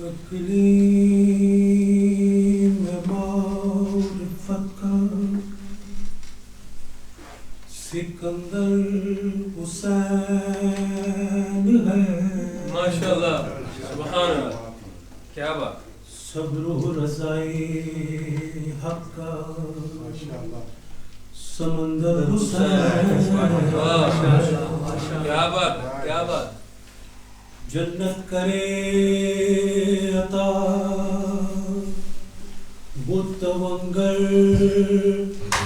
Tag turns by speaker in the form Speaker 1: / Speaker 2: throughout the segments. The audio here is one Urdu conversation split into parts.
Speaker 1: اقلیم معرفت کا سکندر حسین ہے.
Speaker 2: ماشاءاللہ سبحان اللہ کیا بات.
Speaker 1: صبر و رضائے حق کا سمندر حسین.
Speaker 2: کیا بات کیا بات.
Speaker 1: جنت کرے عطا وہ تونگر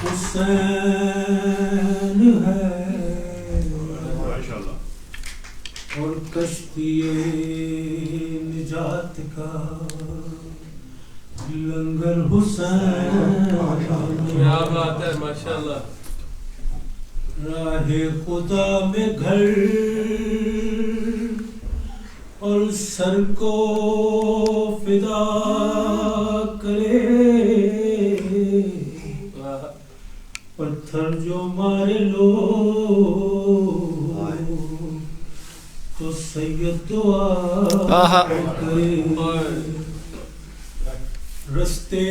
Speaker 1: حسین ہے. اور کشتی نجات کا لنگر حسین.
Speaker 2: کیا بات ہے ماشاءاللہ.
Speaker 1: راہ خدا میں گھر اور سر کو فدا کرے. پتھر جو مارے لو تو سید دعا کرے. رستے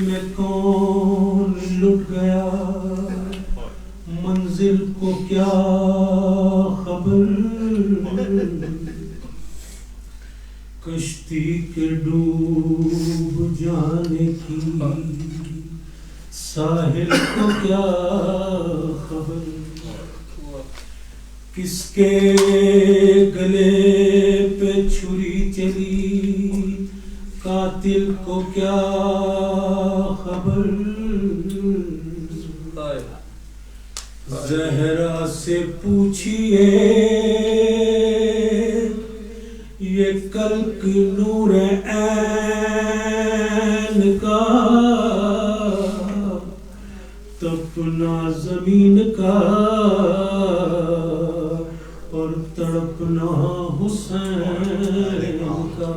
Speaker 1: میں کون لٹ گیا منزل کو کیا خبر. کشتی کے ڈوب جانے کی ساحل کو کیا خبر. کس کے گلے پہ چھری چلی قاتل کو کیا خبر. زہرا سے پوچھئے یہ کلک نور عین کا تپنا زمین کا اور تڑپنا حسین کا.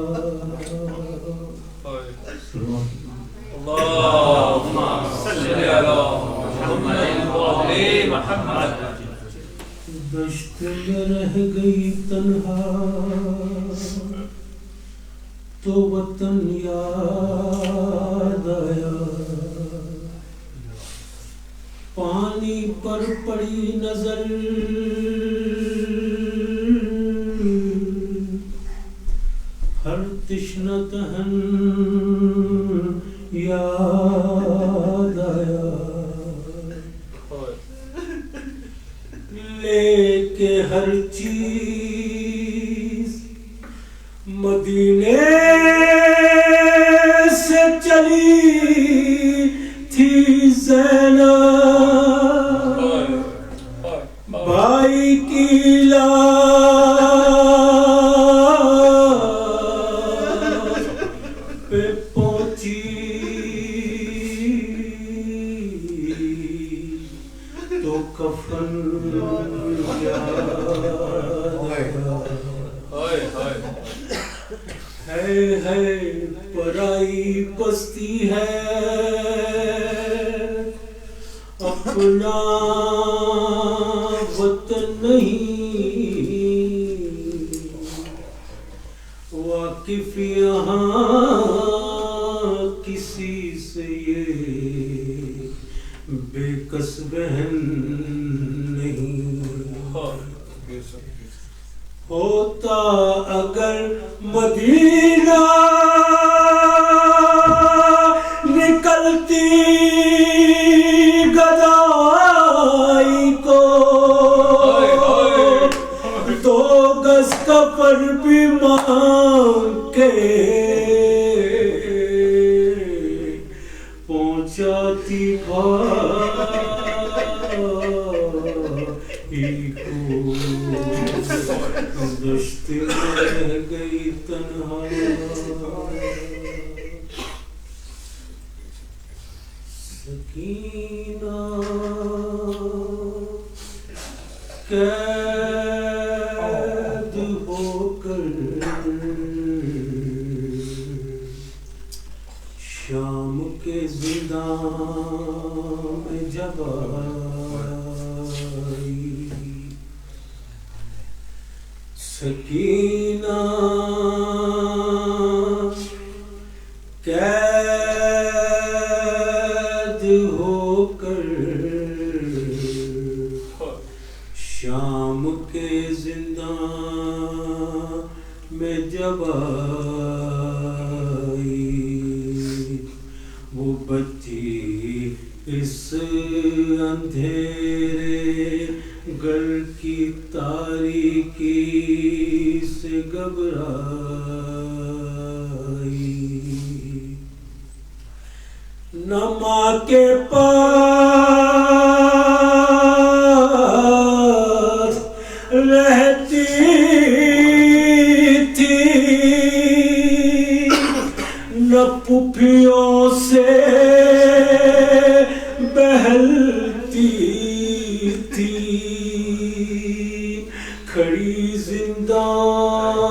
Speaker 2: اللہم صلی علی محمد.
Speaker 1: دشت میں رہ گئی تنہا تو وطن یاد آیا. پانی پر پڑی نظر ہر تشنہ دہن یاد آیا. لے کے ہر چیز مدینے سے چلی تھی زینب. بھائی کی لاش پہ پہنچی تو کفن ہے پرائی پستی ہے اپنا وطن نہیں. واقف یہاں کسی سے یہ بے کس بہن نہیں. ہوتا اگر مدینہ نکلتی گدائی کو دو گز کفن بھی مانگ کے پہنچاتی بھائی کو. دشت میں رہ گئی تنہا سکینہ قید ہو کر شام کے زندان میں جب آئی. سکینہ شام کے زندان میں جب آئی وہ بچی اس اندھیرے گھر کی تاریکی سے گھبرائی، نہ ماں کے پاس رہتی تھی، نہ پھوپھیوں سے بہلتی تھی، کھڑی زندان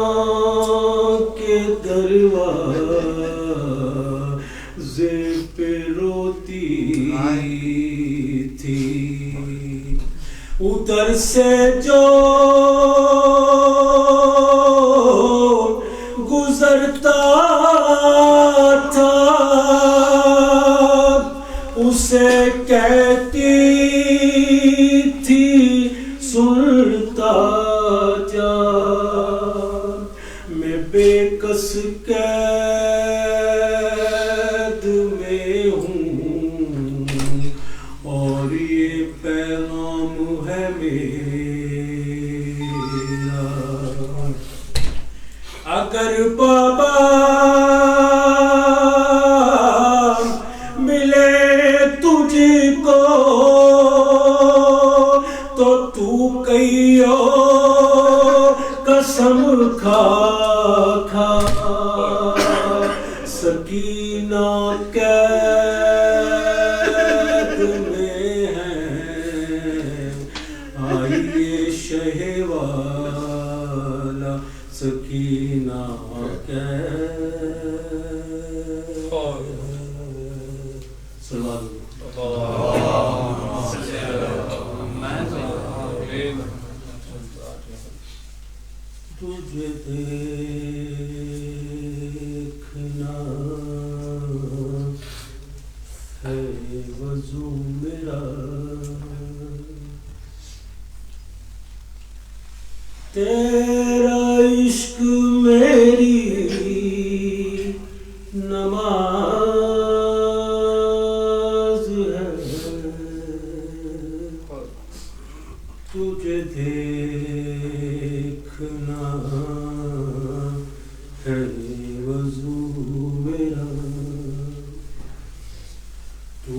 Speaker 1: کے دروازے پہ روتی تھی، ادھر سے جو گزرتا تھا اسے کہتی تھی سنتا جا، میں بے کس قید میں ہوں اور یہ پیغام ہے میرا، اگر بابا ملے تجھ کو تو تو کئیو قسم کھا کھا، سکینہ قید میں ہے آئیے شہ والا، سکینہ تجھے دیکھنا ہے وضو میرا، تیرا عشق میری نماز ہے، تجھے دیکھنا ہے وضو میرا، تو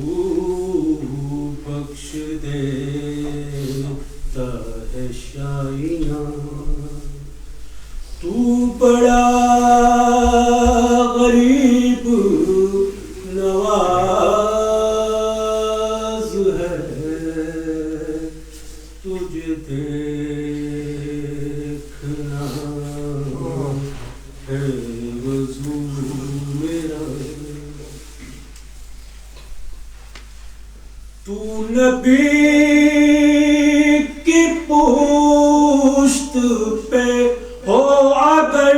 Speaker 1: بخش دیتا ہے شائنا، تو بڑا غریب نواز ہے، تجھے دیکھنا ہے وضو میرا، تو نبی کی پشت پہ ہو اگر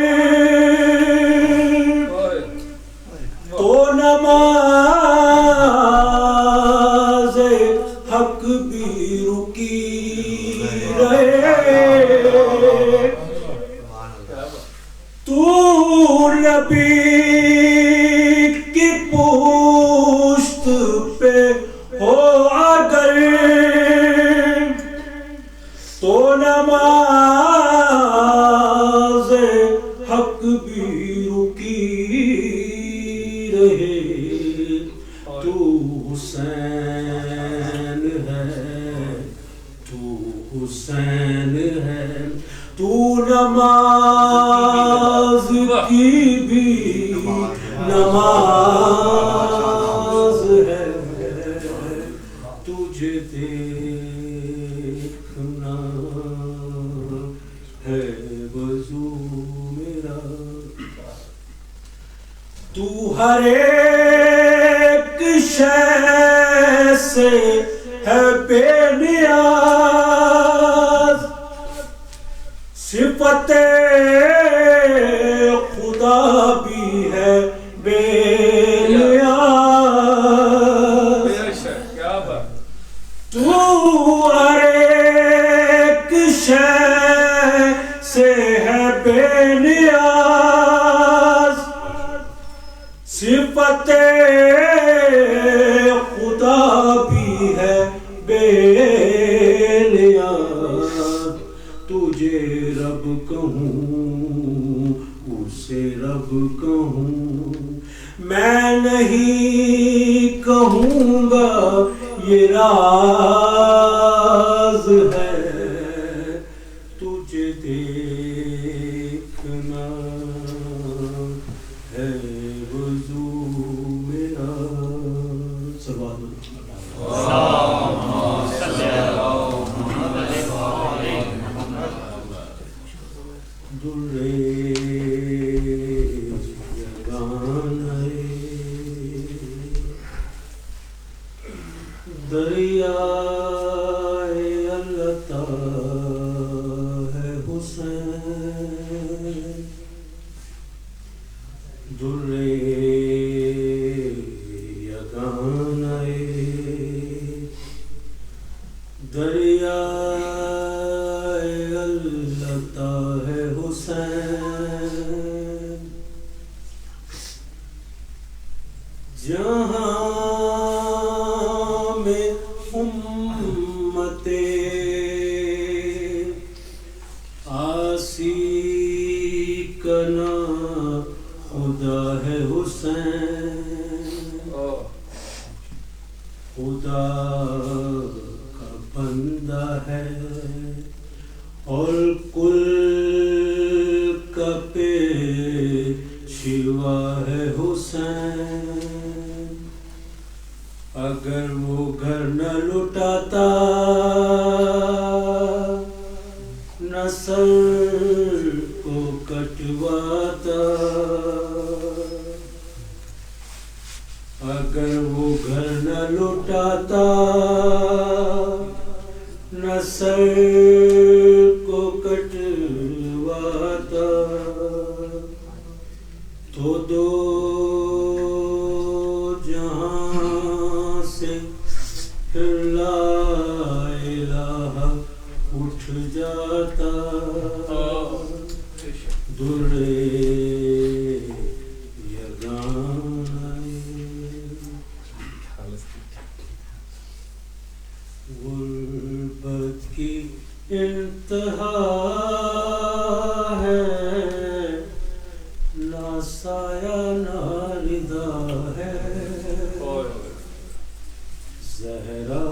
Speaker 1: تو نماز حق بھی رکی رہے، تو نبی کی پشت پہ ہو اگر تو نماز حق بھی رکی رہے، تو حسین ہے، تو حسین ہے، تو نماز کی بھی نماز ہے، تجھے دیکھنا ہے وضو میرا، تو ہر ایک شے سے ہے بے نیاز، صفت خدا بھی ہے بے نیاز، تو ہر ایک بے نیاز صفت خدا بھی ہے بے نیاز تجھے رب کہوں اسے رب کہوں میں نہیں کہوں گا یہ راز ہے تجھے دیکھنا ہے وضو میرا سوال دریائے اللہ ہے حسین درے یگانۂ دریائے اللہ ہے حسین جہاں خدا ہے حسین خدا کا بندہ ہے اور کل کا پیشوا ہے حسین اگر وہ گھر نہ لٹاتا نسل کو کٹواتا اگر وہ گھر نہ لٹاتا نسل کو کٹواتا تو دو جہاں سے پھر لا الہ اٹھ جاتا درے غربت کی انتہا ہے نہ سایہ نہ رضا ہے زہرا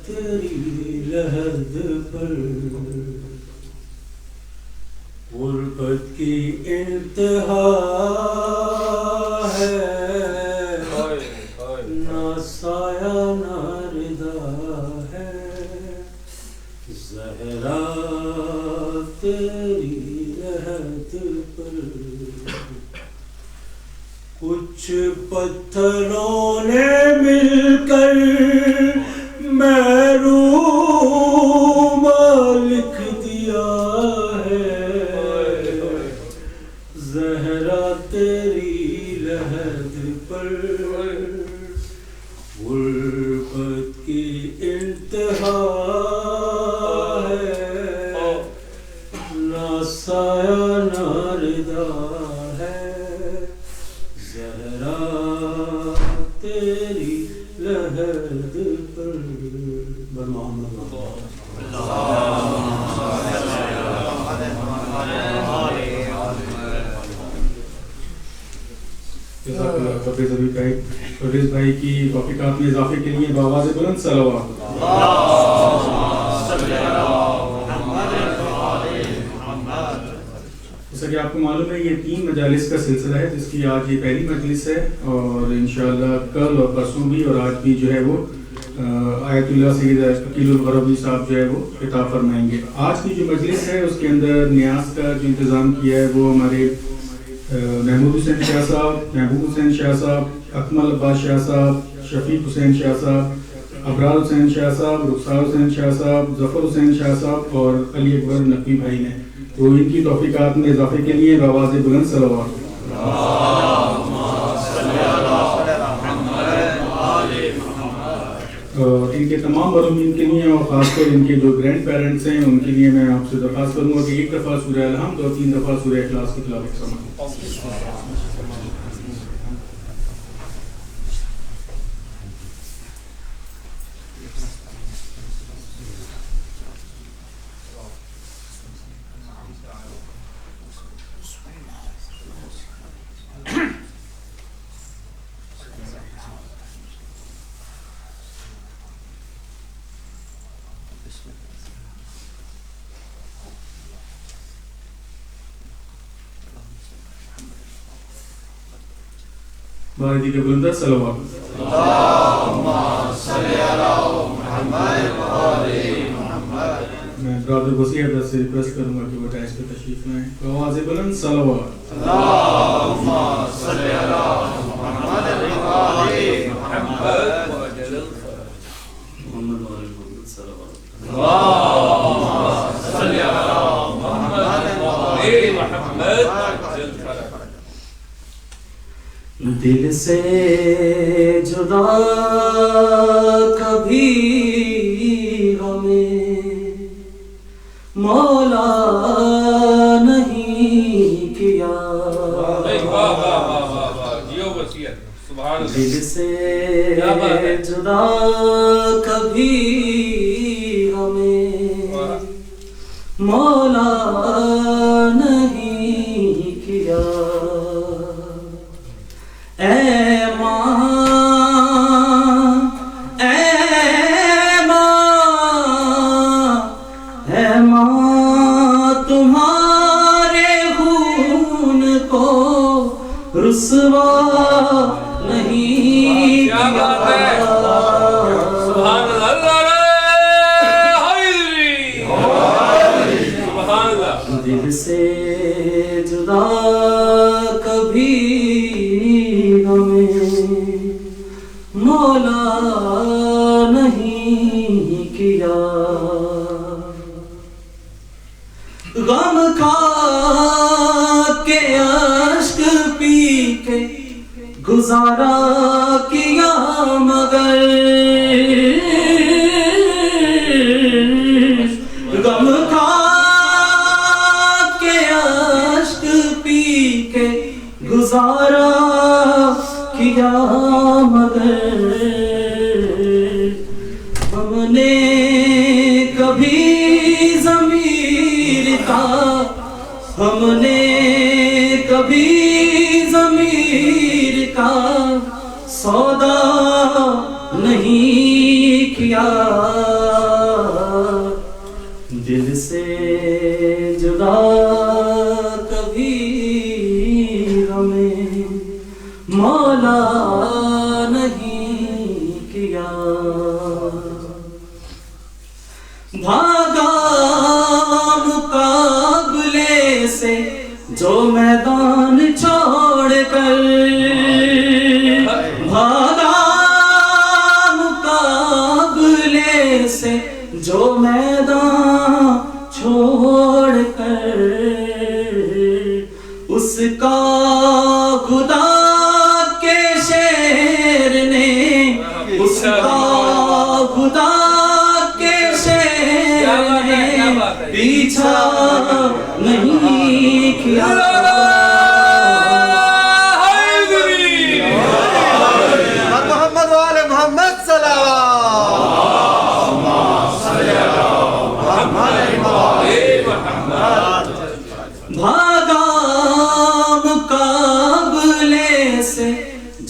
Speaker 1: تیری لحد پر غربت کی انتہا ہے نہ سایہ نہ رضا ہے زہرا تیری لحد پر کچھ پتھروں نے مل کر محروم لکھ دیا ہے زہرا تیری لحد پر غربت کی انتہا ہے نہ سایہ نہ رضا ہے زہرا تیری لحد پر محمد پرویز بھائی کی توفیقات میں اضافے کے لیے بآواز بلند صلوات جیسا کہ آپ کو معلوم ہے یہ 3 مجالس کا سلسلہ ہے جس کی آج یہ پہلی مجلس ہے اور انشاءاللہ کل اور پرسوں بھی اور آج بھی جو ہے وہ آیت اللہ سید عقیل الغربی صاحب جو ہے وہ خطاب فرمائیں گے. آج کی جو مجلس ہے اس کے اندر نیاز کا جو انتظام کیا ہے وہ ہمارے محمود حسین شاہ صاحب, محبوب حسین شاہ صاحب, اکمل عباس شاہ صاحب, شفیق حسین شاہ صاحب, ابرار حسین شاہ صاحب, رخسار حسین شاہ صاحب, ظفر حسین شاہ صاحب اور علی اکبر نقوی بھائی نے. تو ان کی توفیقات میں اضافے کے لیے بآواز بلند صلوات. اور ان کے تمام مرحومین کے لیے اور خاص کر ان کے جو گرینڈ پیرنٹس ہیں ان کے لیے میں آپ سے درخواست کروں گا کہ ایک دفعہ سورہ الحمد اور 3 دفعہ سورہ اخلاص کی تلاوت فرمائیں۔ بارے کے بلندہ صلوات میں برادر وسیع عبداللہ سے ریکویسٹ کروں گا کہ وہ ٹائز پہ تشریف لائیں تو آواز بلند صلوات
Speaker 3: دل سے جدا کبھی ہمیں مولا نہیں کیا، دل سے جدا کبھی ہمیں مولا نہیں کیا، اے ماں تمہارے خون کو رسوا نہیں کیا،
Speaker 2: سبحان اللہ،
Speaker 3: دل سے جدا کبھی مولا نہیں کیا، غم کھا کے اشک پی کے گزارا کیا، مگر غم کھا کے اشک پی کے گزارا کیا، مگر ہم نے کبھی ضمیر کا، ہم نے کبھی ضمیر کا سودا نہیں کیا، دل سے جدا کبھی ہمیں مولا نہیں کیا، بھاگا مقابلے سے جو میدان چھوڑ کر، بھاگا مقابلے سے جو میدان چھوڑ کر، اس کا خدا کے شیر نے، اس کا خدا کے شیر نے پیچھا نہیں کیا،
Speaker 4: محمد وآل محمد
Speaker 3: بھاگا مقابلے سے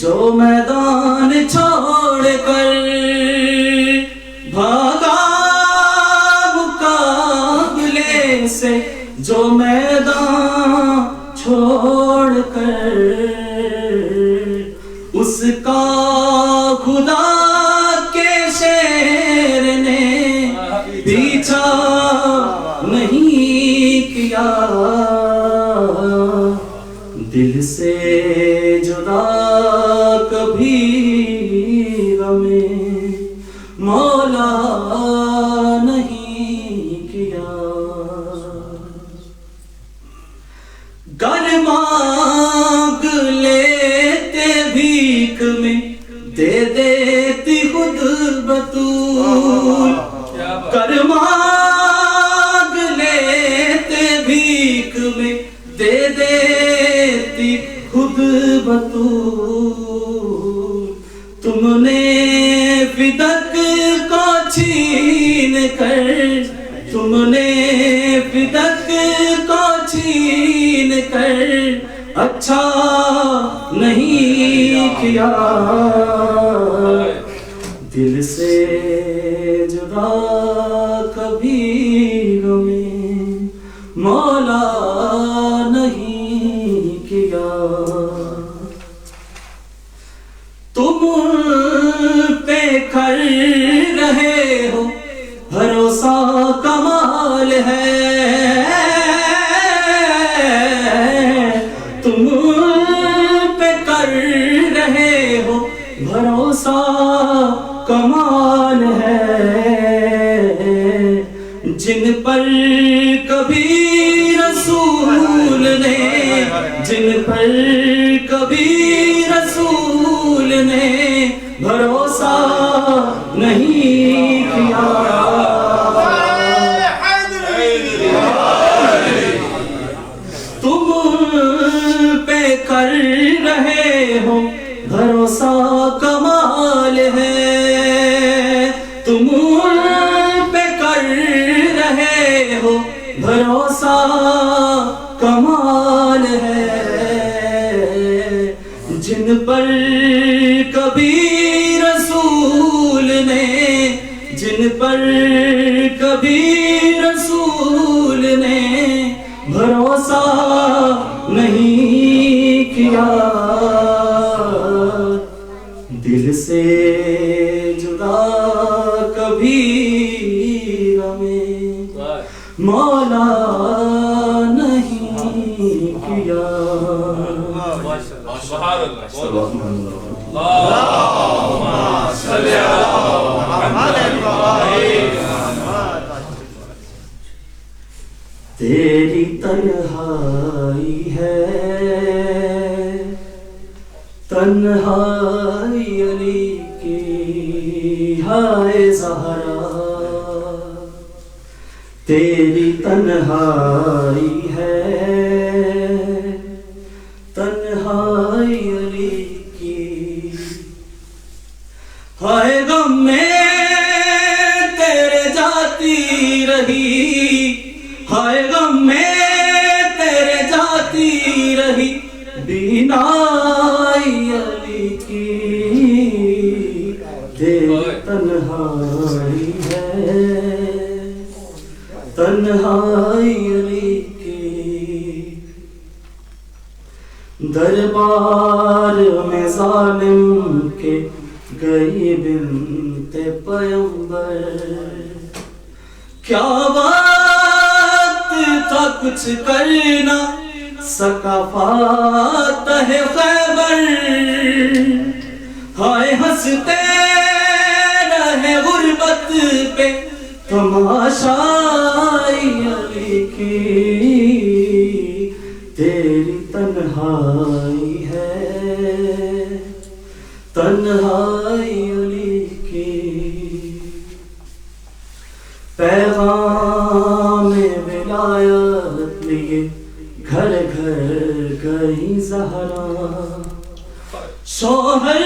Speaker 3: جو میدان چھوڑ کر، بھاگا مقابلے سے جو میدان چھوڑ کر، اس کا خدا کے شیر نے پیچھا نہیں کیا، دل سے جدا کبھی ہمیں مولا نہیں کیا، گر مانگ لیتے بھیک میں دے دیتی خود بطول
Speaker 2: کیا بات
Speaker 3: کر مانگ لیتے بھیک میں دے دیتی خود بطول تم نے فدق کو چھین کر تم نے فدق کو چھین کر اچھا نہیں کیا دل سے جدا کبھی ہمیں مولا نہیں کیا تم پہ کر رہے ہو بھروسہ کمال ہے تم پہ کر رہے ہو بھروسہ کمال ہے جن پر کبھی رسول نے جن پر کبھی رسول نے بھروسہ نہیں کیا تم پہ کر رہے ہو بھروسہ کمال ہے تم پہ کر رہے ہو بھروسہ کمال ہے جن پر کبھی رسول نے جن پر کبھی رسول نے بھروسہ نہیں کیا دل سے جدا کبھی ہمیں مولا نہیں کیا
Speaker 2: سبحان اللہ اللہم صلی
Speaker 3: تیری تنہائی ہے تنہائی علی کی ہائے زہرا تیری تنہائی ہے تنہائی علی کی ہائے غم میں تیرے جاتی رہی ہائے غم میں تیرے جاتی رہی بینائی علی کی تیری تنہائی ہے تنہائی علی کی دربار میں ظالم کے گئی بنت پیغمبر کیا وقت تھا کچھ کرنا سکا فاتح خیبر ہائے ہنستے رہے غربت پہ تماشائی علی کی تیری تنہائی ہے تنہائی علی کی پیغام ولایت لیے گھر گھر گئی زہرا شوہر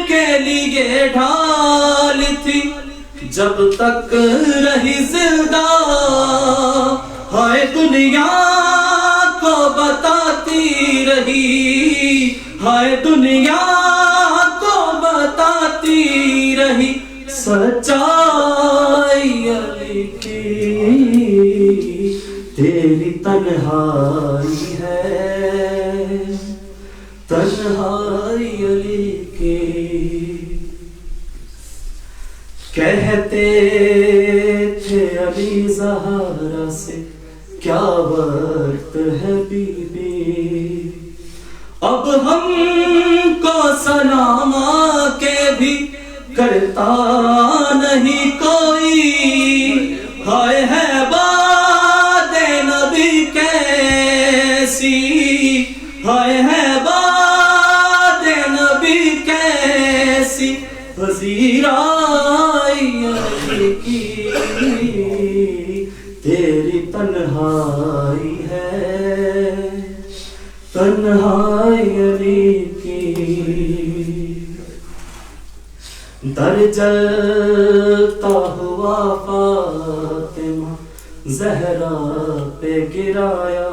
Speaker 3: کے لیے ڈھال تھی جب تک رہی زندہ ہائے دنیا کو بتاتی رہی ہائے دنیا کو بتاتی رہی سچائی علی کی تیری تنہائی ہے تنہائی علی کی کہتے تھے علی زہرا سے کیا وقت ہے بی بی اب ہم کو سلام کے بھی کرتا نہیں کوئی ہائے ہے بات نبی کیسی ہائے ہے بات نبی کیسی پذیرا تیری تنہائی ہے، تنہائی علی کی، در جلتا ہوا فاطمہ زہرا پہ گرایا،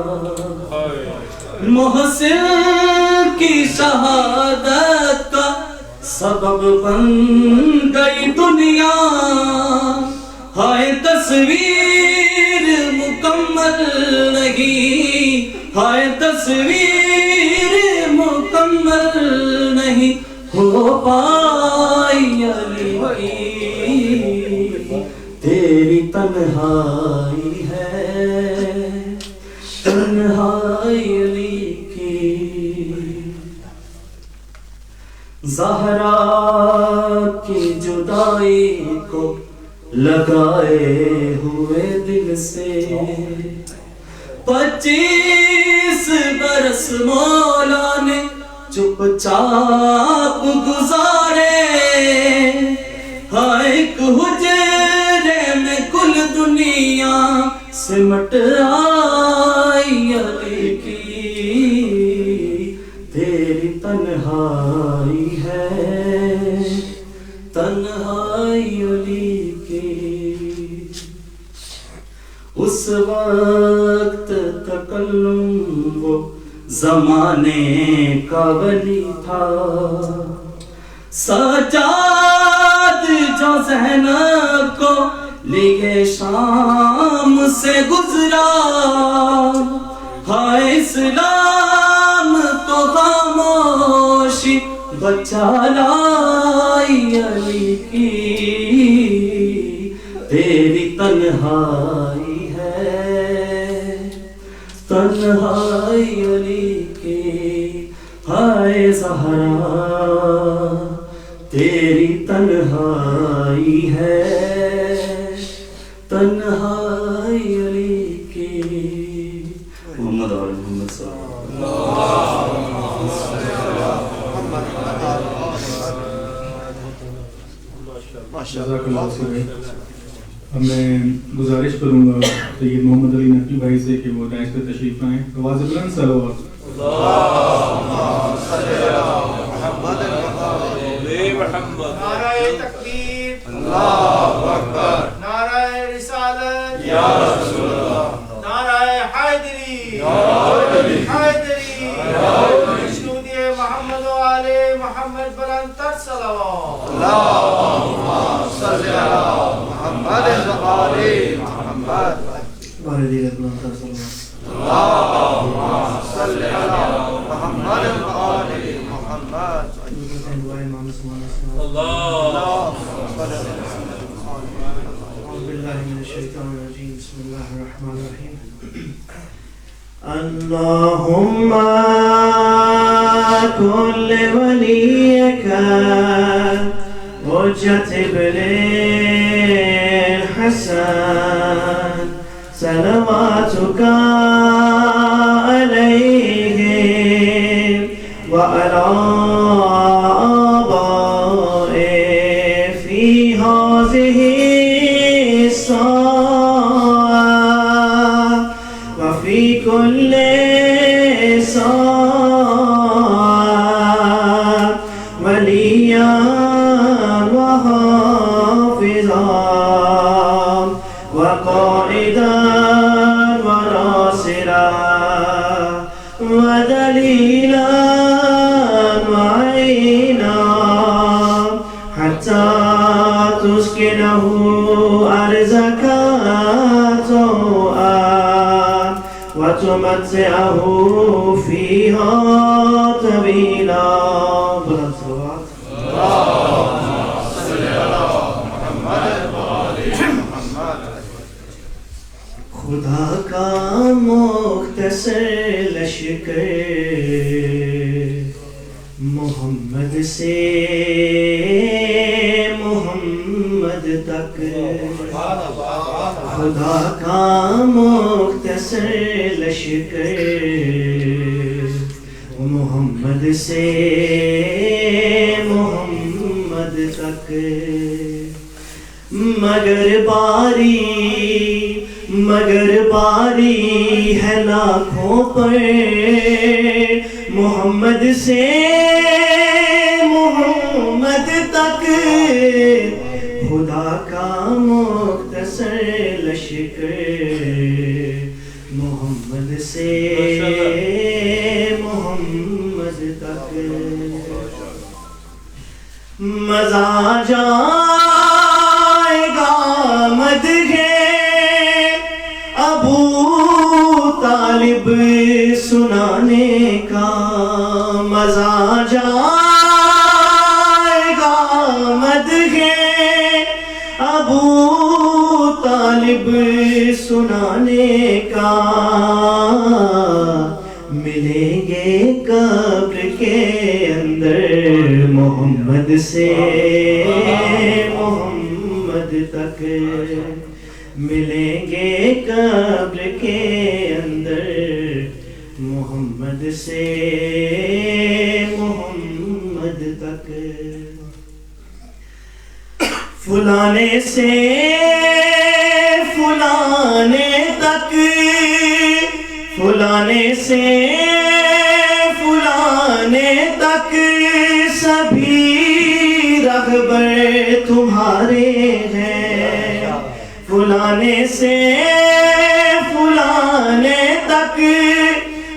Speaker 3: محسن کی شہادت کا سبب بن گئی دنیا، ہائے تصویر مکمل نہیں، ہائے تصویر مکمل نہیں ہو پائی علی کی، تیری تنہائی ہے، تنہائی علی کی، زہرا کی جدائی کو لگائے ہوئے دل سے 25 برس مولا نے چپ چاپ گزارے، ہاں ایک حجرے میں کل دنیا سمٹ آئی علی کی، تیری تنہائی ہے، تنہائی علی کی، اس وقت تکلم وہ زمانے کا ولی تھا، سجاد جو زینب کو لیے شام سے گزرا، ہائے اسلام تو خاموشی بچا لائی علی کی، تیری تنہائی ہے، تنہائی علی کی، ہائے زہرا تیری تنہائی ہے، تنہائی علی کی، محمد اور محمد صلی اللہ
Speaker 1: جزاک اللہ خیر۔ اب میں گزارش کروں گا سید محمد علی نقوی بھائی سے کہ وہ دائش پہ تشریف لائیں، آواز بلند صلوات۔
Speaker 2: نعرہ تکبیر، اللہ اکبر، نعرہ رسالت، یا رسول اللہ، نعرہ حیدری، حیدری، شنود محمد و آل محمد بلند تر صلوات، اللہم صلی علی محمد و آل محمد،
Speaker 4: والدین بلند تر صلوات،
Speaker 2: اللہم صلی علی محمد و آل محمد،
Speaker 4: اللهم كن لوليك حجة ابن الحسن صلواتك عليه وعلى آبائه في هذه الساعة وفي كل ساعة وليا وحافظا وقائدا وناصرا ودليلا وعينا حتى تسكنه أرزك طوعا وتمتعه فيها طويلا. خدا کا مختصر لشکر محمد سے محمد تک، خدا کا مختصر لشکر محمد سے محمد تک، مگر باری مگر باری ہے لاکھوں پر محمد سے محمد تک خدا کا مختصر لشکر محمد سے محمد تک مزہ جائے گا مدح ابو طالب سنانے کا مزہ جائے گا مدح ابو طالب سنانے کا ملیں گے قبر کے اندر محمد سے محمد تک ملیں گے قبر کے اندر محمد سے محمد تک فلانے سے فلانے تک فلانے سے فلانے تک سبھی رہبر تمہارے ہیں فلانے سے فلانے تک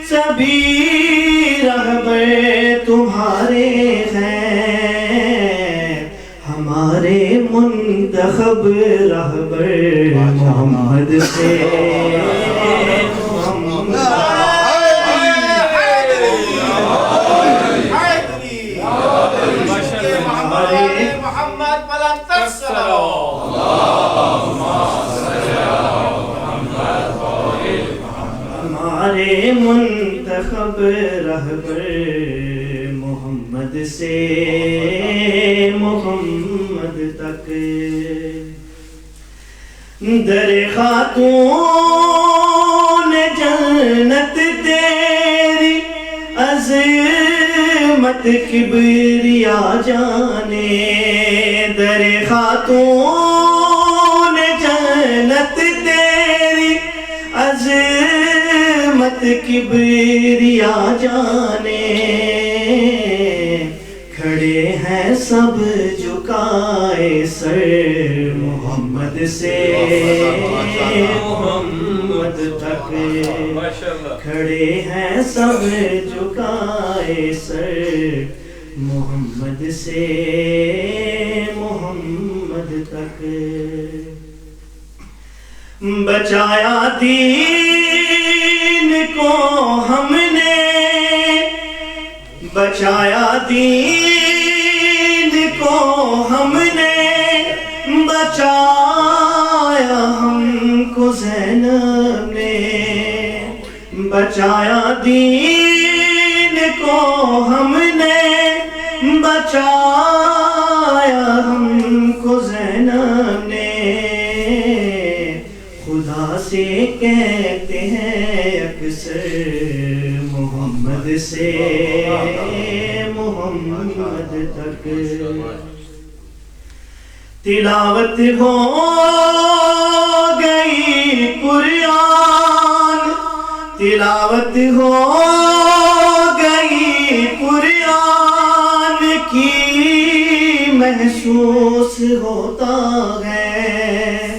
Speaker 4: سبھی رہبر تمہارے ہیں ہمارے منتخب رہبر محمد سے ہمارے منتخب رہبر محمد سے محمد تک در خاتون جنت تیری عظمت کبریا جانے در خاتون جنت تیری عظمت کبریا جانے کھڑے ہیں سب جھکائے سر محمد سے محمد تک کھڑے ہیں سب جھکائے سر محمد سے محمد تک بچایا دین کو ہم نے بچایا دین کو ہم نے بچایا ہم کو زینب نے بچایا دین کو ہم نے بچایا ہم کو زینب نے خدا سے کہتے ہیں اکثر محمد سے محمد تک تلاوت ہو گئی قرآن تلاوت ہو گئی قرآن کی محسوس ہوتا ہے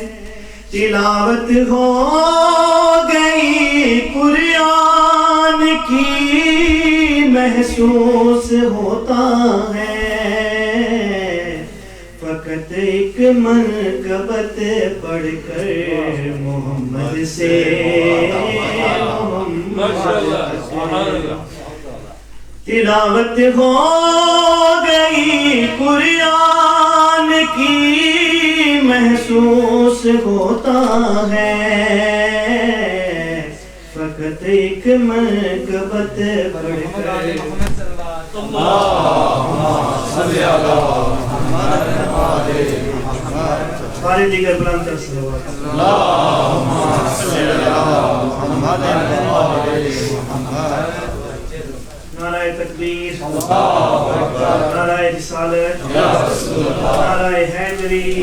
Speaker 4: تلاوت ہو گئی قرآن کی محسوس ہوتا ہے فقط ایک منقبت پڑھ کر محمد سے تلاوت ہو گئی قرآن کی محسوس ہوتا ہے فقط ایک منقبت پڑھ کر سارے دیگر بلند تر صلوات نعرہ تکبیر نعرہ رسالت نعرہ حیدری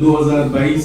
Speaker 1: 2022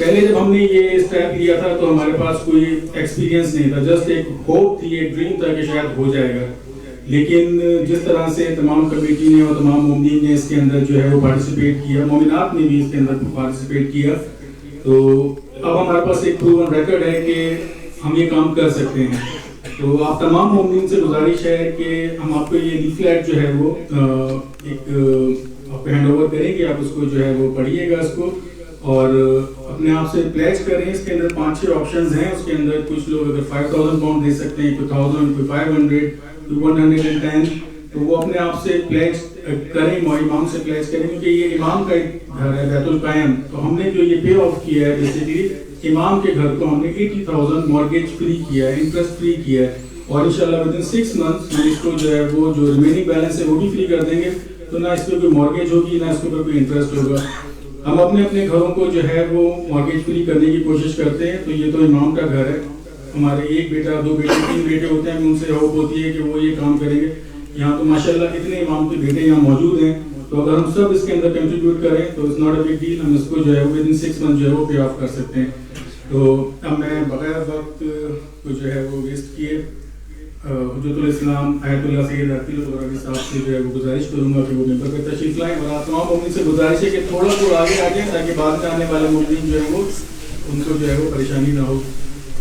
Speaker 1: پہلے جب ہم نے یہ اسٹیپ لیا تھا تو ہمارے پاس کوئی ایکسپیرینس نہیں تھا، جسٹ ایک ہوپ تھی، ایک ڈریم تھا کہ شاید ہو جائے گا. لیکن جس طرح سے تمام کمیٹی نے اور تمام مومنین نے اس کے اندر جو ہے وہ پارٹیسپیٹ کیا، مومنات نے بھی اس کے اندر پارٹیسپیٹ کیا، تو اب ہمارے پاس ایک پروون ریکارڈ ہے کہ ہم یہ کام کر سکتے ہیں. تو آپ تمام مومنین سے گزارش ہے کہ ہم آپ کو یہ لیفلیٹ جو ہے وہ ایک آپ کو ہینڈ اوور کریں گے، آپ اس کو جو ہے وہ پڑھیے گا اس کو اور اپنے آپ سے پلیج کریں. اس کے اندر 5-6 آپشنز ہیں. اس کے اندر کچھ لوگ اگر 5000 پاؤنڈ دے سکتے ہیں، کوئی 1000، کوئی 500، کوئی 110، تو وہ اپنے آپ سے پلیج کریں، امام سے پلیج کریں، کیونکہ یہ امام کا گھر ہے بیت القائم. تو ہم نے جو یہ پے آف کیا ہے بیسیکلی امام کے گھر کو ہم نے 80,000 مارگیج فری کیا ہے، انٹرسٹ فری کیا ہے، اور انشاءاللہ ودن 6 months ہم اس کو جو ہے وہ جو ریمیننگ بیلنس ہے وہ بھی فری کر دیں گے. تو نہ اس پہ کوئی مارگیج ہوگی، نہ اس کے اوپر کوئی انٹرسٹ ہوگا. ہم اپنے اپنے گھروں کو جو ہے وہ مارگیج فری کرنے کی کوشش کرتے ہیں. تو یہ تو امام کا گھر ہے. ہمارے 1 بیٹا، 2 بیٹے، 3 بیٹے ہوتے ہیں، ان سے ہوپ ہوتی ہے کہ وہ یہ کام کریں گے. یہاں تو ماشاءاللہ اتنے امام کے بیٹے یہاں موجود ہیں، تو اگر ہم سب اس کے اندر کنٹریبیوٹ کریں تو it's not a big deal. ہم اس کو جو ہے وہ ودن 6 months جو ہے وہ پے آف کر سکتے ہیں. تو اب میں بغیر وقت کو جو ہے وہ ویسٹ کیے حجت الاسلام آیت اللہ سید عقیل الغربی صاحب سے جو ہے وہ گزارش کروں گا کہ وہ ممبر پہ تشریف لائیں، اور آپ تمام مومنین سے گزارش ہے کہ تھوڑا آگے آ جائیں تاکہ بعد میں آنے والے مومنین جو ہے وہ ان کو جو ہے وہ پریشانی نہ ہو.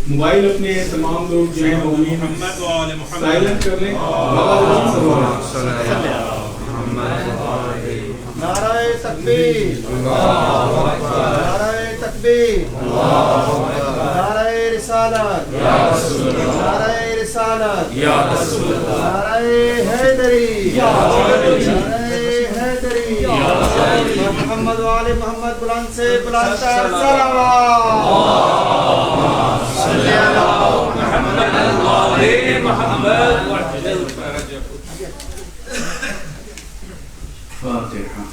Speaker 1: موبائل اپنے تمام لوگ جو ہیں مومنین سائلنٹ کر لیں.
Speaker 2: نعرہ تکبیر، نعرہ تکبیر، نعرہ رسالت، نعرہ رسالت، نعرہ حیدری، نعرہ حیدری، محمد و آل محمد. بلند سے بلند تر صلوات. صلی اللہ محمد و آل محمد.
Speaker 3: فاتحہ.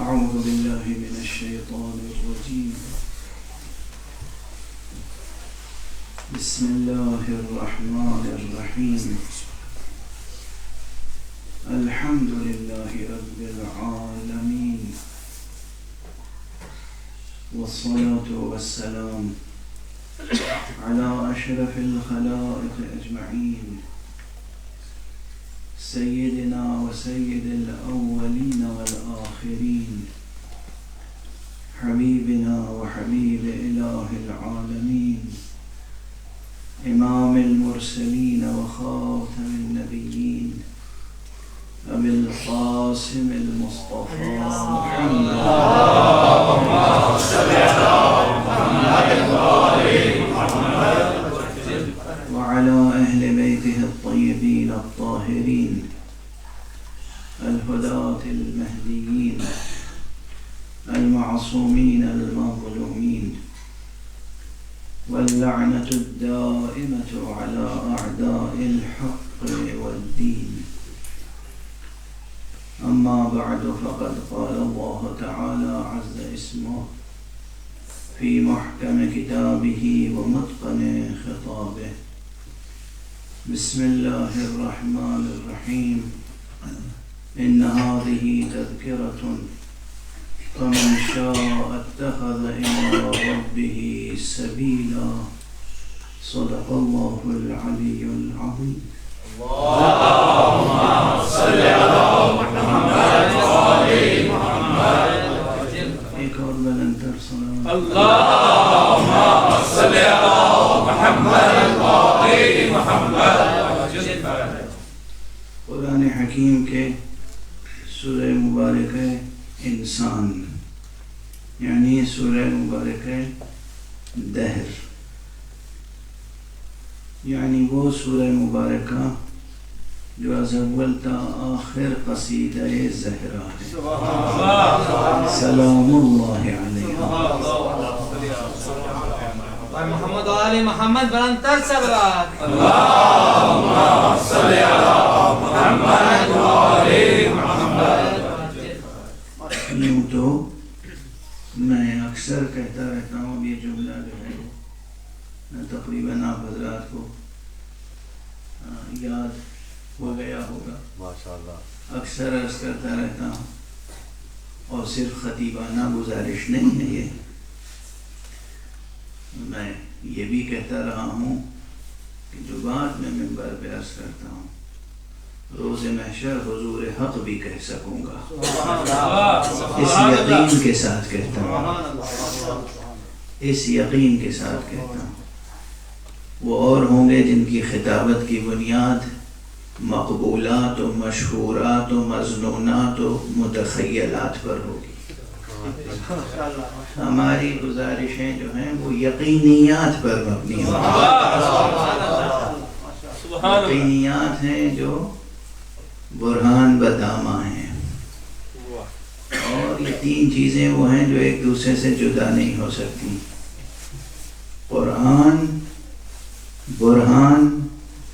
Speaker 3: أعوذ بالله من الشيطان الرجيم. بسم الله الرحمن الرحيم. الحمد لله رب العالمين، والصلاة والسلام على أشرف الخلائق أجمعين، سيدنا وسيد الأولين والآخرين، حبيبنا وحبيب إله العالمين، إمام المرسلين وخاتم النبيين، أبي القاسم المصطفى محمد. اللهم صل على محمد وعلى أهل بيته الطيبين الطاهرين الهداة المهديين المعصومين المظلومين، واللعنة الدائمة على أعداء الحق والدين. أما بعد، فقد قال الله تعالى عز اسمه في محكم كتابه ومتقن خطابه. بسم الله الرحمن الرحيم. إن هذه تذكرة فمن شاء اتخذ إلى ربه سبيلا. صدق الله العلي العظيم. اللهم صل على محمد وآل محمد. ایک اور بلند تر صلوات. اللهم صل على محمد وآل محمد. قرآن حکیم کے سورہ مبارکہ انسان یعنی سورہ مبارکہ دہر، یعنی وہ سورہ مبارکہ جو از اول تا آخر قصیدہ زہرا ہے، سلام اللہ علیہ.
Speaker 2: محمد و آل محمد بلندتر صلوات
Speaker 3: یوں تو میں اکثر کہتا رہتا ہوں، اب یہ جملہ جو ہے تقریباً آپ حضرات کو یاد ہو گیا ہوگا، ماشاءاللہ اکثر عرض کرتا رہتا ہوں، اور صرف خطیبانہ گزارش نہیں ہے یہ، میں یہ بھی کہتا رہا ہوں کہ جو بات میں منبر پہ عرض کرتا ہوں روز محشر حضور حق بھی کہہ سکوں گا، اس یقین کے ساتھ کہتا ہوں، اس یقین کے ساتھ کہتا ہوں۔ وہ اور ہوں گے جن کی خطابت کی بنیاد مقبولات و مشہورات و مظنونات و متخیلات پر ہوگی۔ ہماری گزارشیں جو ہیں وہ یقینیات پر مبنی ہیں، یقینیات ہیں جو برہان بدامہ ہیں، اور یہ تین چیزیں وہ ہیں جو ایک دوسرے سے جدا نہیں ہو سکتی، قرآن، برہان،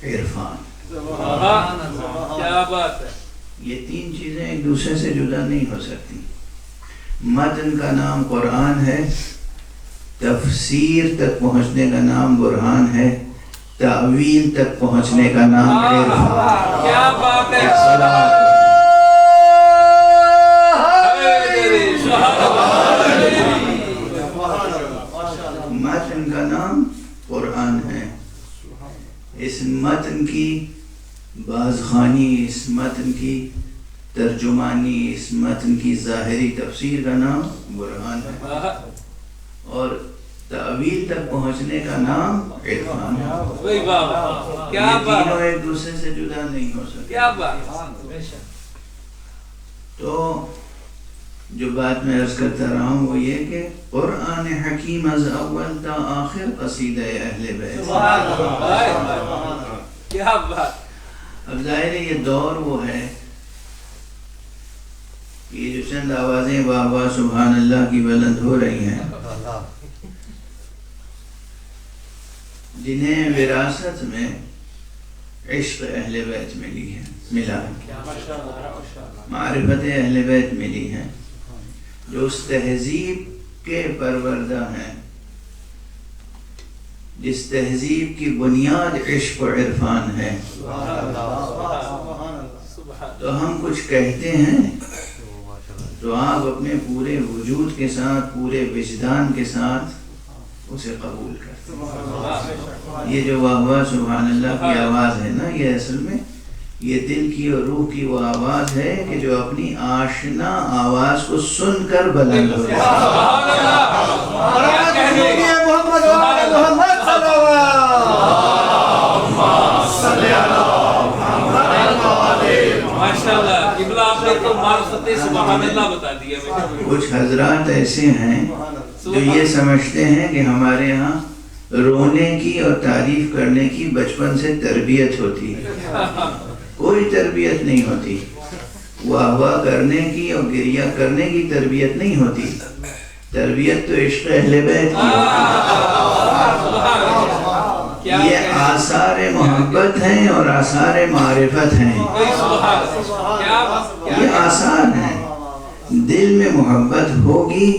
Speaker 3: عرفان۔
Speaker 5: کیا بات ہے،
Speaker 3: یہ تین چیزیں ایک دوسرے سے جدا نہیں ہو سکتی۔ متن کا نام قرآن ہے، تفسیر تک پہنچنے کا نام برہان ہے، تعویل تک پہنچنے کا نام عرفان۔
Speaker 5: کیا بات ہے،
Speaker 3: متن کا نام قرآن ہے، اس متن کی بازخوانی، اس متن کی ترجمانی، اس متن کی ظاہری تفسیر کا نام برہان ہے، اور تعویل تک پہنچنے کا نام عرفان ہے۔
Speaker 5: کیا
Speaker 3: یہ
Speaker 5: بات،
Speaker 3: تینوں ایک دوسرے سے جدا نہیں ہو سکتے۔
Speaker 5: کیا بات،
Speaker 3: تو جو بات میں عرض کرتا رہا ہوں وہ یہ کہ قرآن حکیم از اول تا آخر قصیدہ اہل بیت۔
Speaker 5: کیا بات،
Speaker 3: اب ظاہر ہے یہ دور وہ ہے، یہ جو چند آوازیں واہ واہ سبحان اللہ کی بلند ہو رہی ہیں، جنہیں وراثت میں عشق اہل بیت ملی ہے، ملا ہے، معرفت اہل بیت ملی ہے، جو اس تہذیب کے پروردہ ہیں، جس تہذیب کی بنیاد عشق و عرفان ہے، تو ہم کچھ کہتے ہیں تو آپ اپنے پورے وجود کے ساتھ، پورے وجدان کے ساتھ اسے قبول کرتے ہیں۔ یہ جو واہ واہ سبحان اللہ کی آواز ہے نا، یہ اصل میں یہ دل کی اور روح کی وہ آواز ہے کہ جو اپنی آشنا آواز کو سن کر بلند ہو جائے۔ کچھ حضرات ایسے ہیں جو یہ سمجھتے ہیں کہ ہمارے ہاں رونے کی اور تعریف کرنے کی بچپن سے تربیت ہوتی ہے، کوئی تربیت نہیں ہوتی، واہ واہ کرنے کی اور گریہ کرنے کی تربیت نہیں ہوتی، تربیت تو عشق اہل بیت کی ہوتی ہے۔ یہ آثار محبت ہیں اور آثار معرفت ہیں، یہ آثار ہیں۔ دل میں محبت ہوگی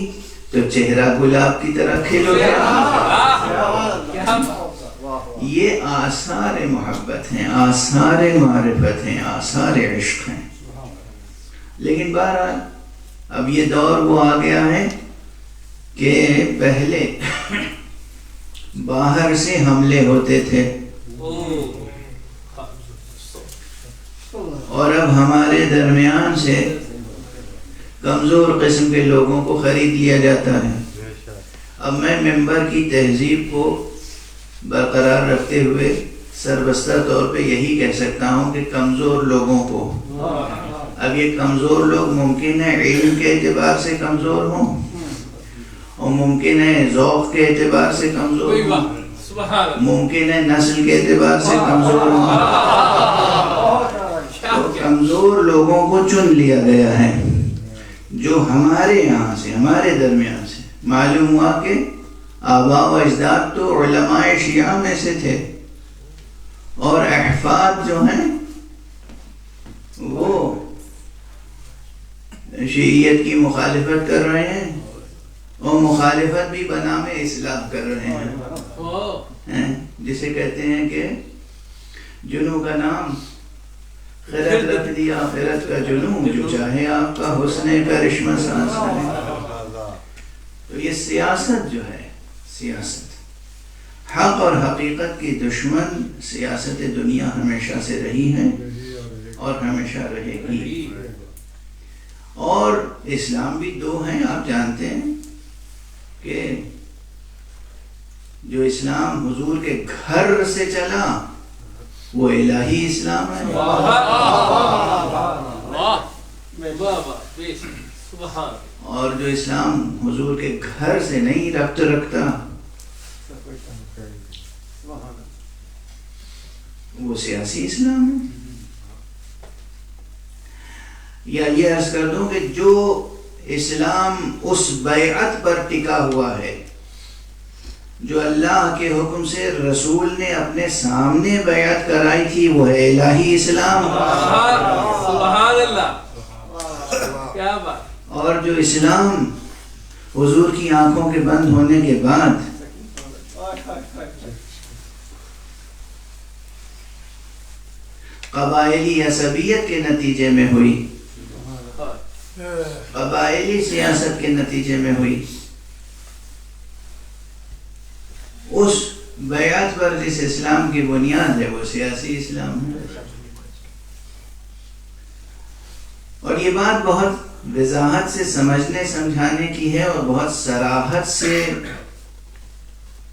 Speaker 3: تو چہرہ گلاب کی طرح کھل گیا۔ یہ آثار محبت ہیں، آثار معرفت ہیں، آثار عشق ہیں۔ لیکن بہرحال اب یہ دور وہ آ گیا ہے کہ پہلے باہر سے حملے ہوتے تھے اور اب ہمارے درمیان سے کمزور قسم کے لوگوں کو خرید لیا جاتا ہے۔ اب میں ممبر کی تہذیب کو برقرار رکھتے ہوئے سربستہ طور پہ یہی کہہ سکتا ہوں کہ کمزور لوگوں کو، اب یہ کمزور لوگ ممکن ہے علم کے اعتبار سے کمزور ہوں اور ممکن ہے ذوق کے اعتبار سے کمزور ہوں، ممکن ہے نسل کے اعتبار سے کمزور ہوں، تو کمزور لوگوں کو چن لیا گیا ہے جو ہمارے یہاں سے، ہمارے درمیان سے معلوم ہوا کہ آبا و اجداد تو علماء شیعہ میں سے تھے، اور احفاد جو ہیں وہ شیعیت کی مخالفت کر رہے ہیں، اور مخالفت بھی بنام اصلاح کر رہے ہیں، جسے کہتے ہیں کہ جنوں کا نام خیرت رکھ دیا، خیرت کا جنوں جو چاہے آپ کا حسن کرشمہ سانس لے۔ تو یہ سیاست جو ہے، سیاست حق اور حقیقت کی دشمن سیاست دنیا ہمیشہ سے رہی ہے اور ہمیشہ رہے گی۔ اور اسلام بھی دو ہیں، آپ جانتے ہیں کہ جو اسلام حضور کے گھر سے چلا وہ الہی اسلام ہے، اور جو اسلام حضور کے گھر سے نہیں ربط رکھتا وہ سیاسی اسلام ہے۔ یا یہ عرض کر دوں کہ جو اسلام اس بیعت پر ٹکا ہوا ہے جو اللہ کے حکم سے رسول نے اپنے سامنے بیعت کرائی تھی، وہ ہے الہی اسلام۔
Speaker 5: سبحان اللہ، کیا بات۔
Speaker 3: اور جو اسلام حضور کی آنکھوں کے بند ہونے کے بعد قبائلی عصبیت کے نتیجے میں ہوئی، قبائلی سیاست کے نتیجے میں ہوئی، اس بیعت پر جس اسلام کی بنیاد ہے وہ سیاسی اسلام ہے۔ اور یہ بات بہت وضاحت سے سمجھنے سمجھانے کی ہے اور بہت صراحت سے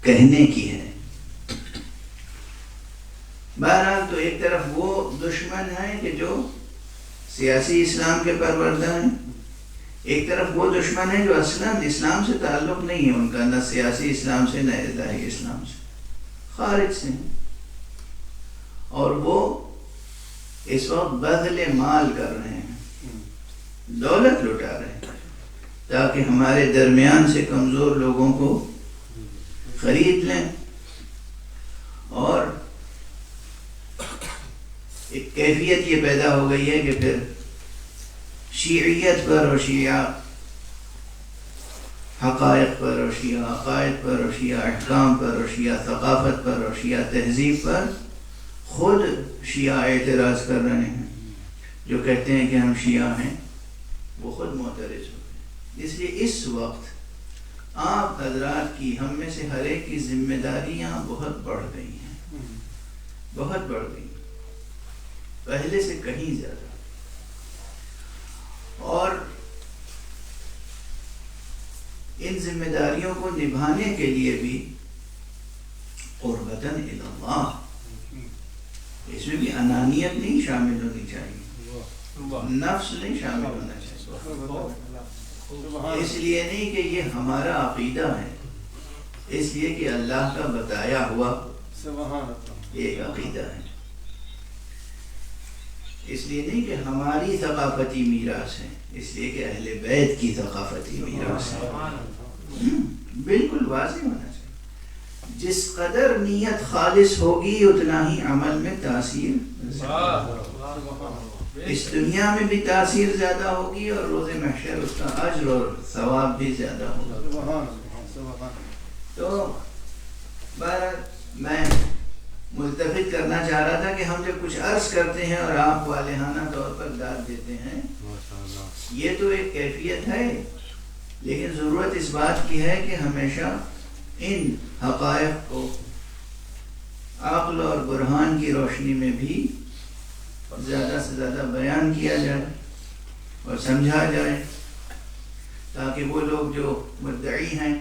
Speaker 3: کہنے کی ہے۔ بہرحال تو ایک طرف وہ دشمن ہیں کہ جو سیاسی اسلام کے پروردہ ہیں، ایک طرف وہ دشمن ہیں جو اصلاً اسلام سے تعلق نہیں ہے ان کا، نہ سیاسی اسلام سے نہ الہی اسلام سے، خارج سے ہیں، اور وہ اس وقت بذل مال کر رہے ہیں، دولت لٹا رہے ہیں تاکہ ہمارے درمیان سے کمزور لوگوں کو خرید لیں، اور ایک کیفیت یہ پیدا ہو گئی ہے کہ پھر شیعیت پر اور شیعہ حقائق پر اور شیعہ عقائد پر اور شیعہ احکام پر اور شیعہ ثقافت پر اور شیعہ تہذیب پر خود شیعہ اعتراض کر رہے ہیں۔ جو کہتے ہیں کہ ہم شیعہ ہیں وہ خود معترض ہوتے ہیں۔ اس لیے اس وقت آپ حضرات کی، ہم میں سے ہر ایک کی ذمہ داریاں بہت بڑھ گئی ہیں، بہت بڑھ گئی، پہلے سے کہیں زیادہ۔ اور ان ذمہ داریوں کو نبھانے کے لیے بھی قربتاً الی اللہ، اس میں بھی انانیت نہیں شامل ہونی چاہیے، نفس نہیں شامل ہونا چاہیے۔ اس لیے نہیں کہ یہ ہمارا عقیدہ ہے، اس لیے کہ اللہ کا بتایا ہوا ایک عقیدہ ہے، اس لیے نہیں کہ ہماری ثقافتی میراث ہے، اس لیے کہ اہل بیت کی ثقافتی میراث ہے۔ بالکل واضح ہونا چاہیے، جس قدر نیت خالص ہوگی اتنا ہی عمل میں تاثیر، اس دنیا میں بھی تاثیر زیادہ ہوگی اور روز محشر اس کا اجر اور ثواب بھی زیادہ ہوگا۔ تو بہرحال میں ملتفت کرنا چاہ رہا تھا کہ ہم جب کچھ عرض کرتے ہیں اور آپ والہانہ طور پر داد دیتے ہیں، یہ تو ایک کیفیت ہے، لیکن ضرورت اس بات کی ہے کہ ہمیشہ ان حقائق کو عقل اور برہان کی روشنی میں بھی زیادہ سے زیادہ بیان کیا جائے اور سمجھا جائے، تاکہ وہ لوگ جو مدعی ہیں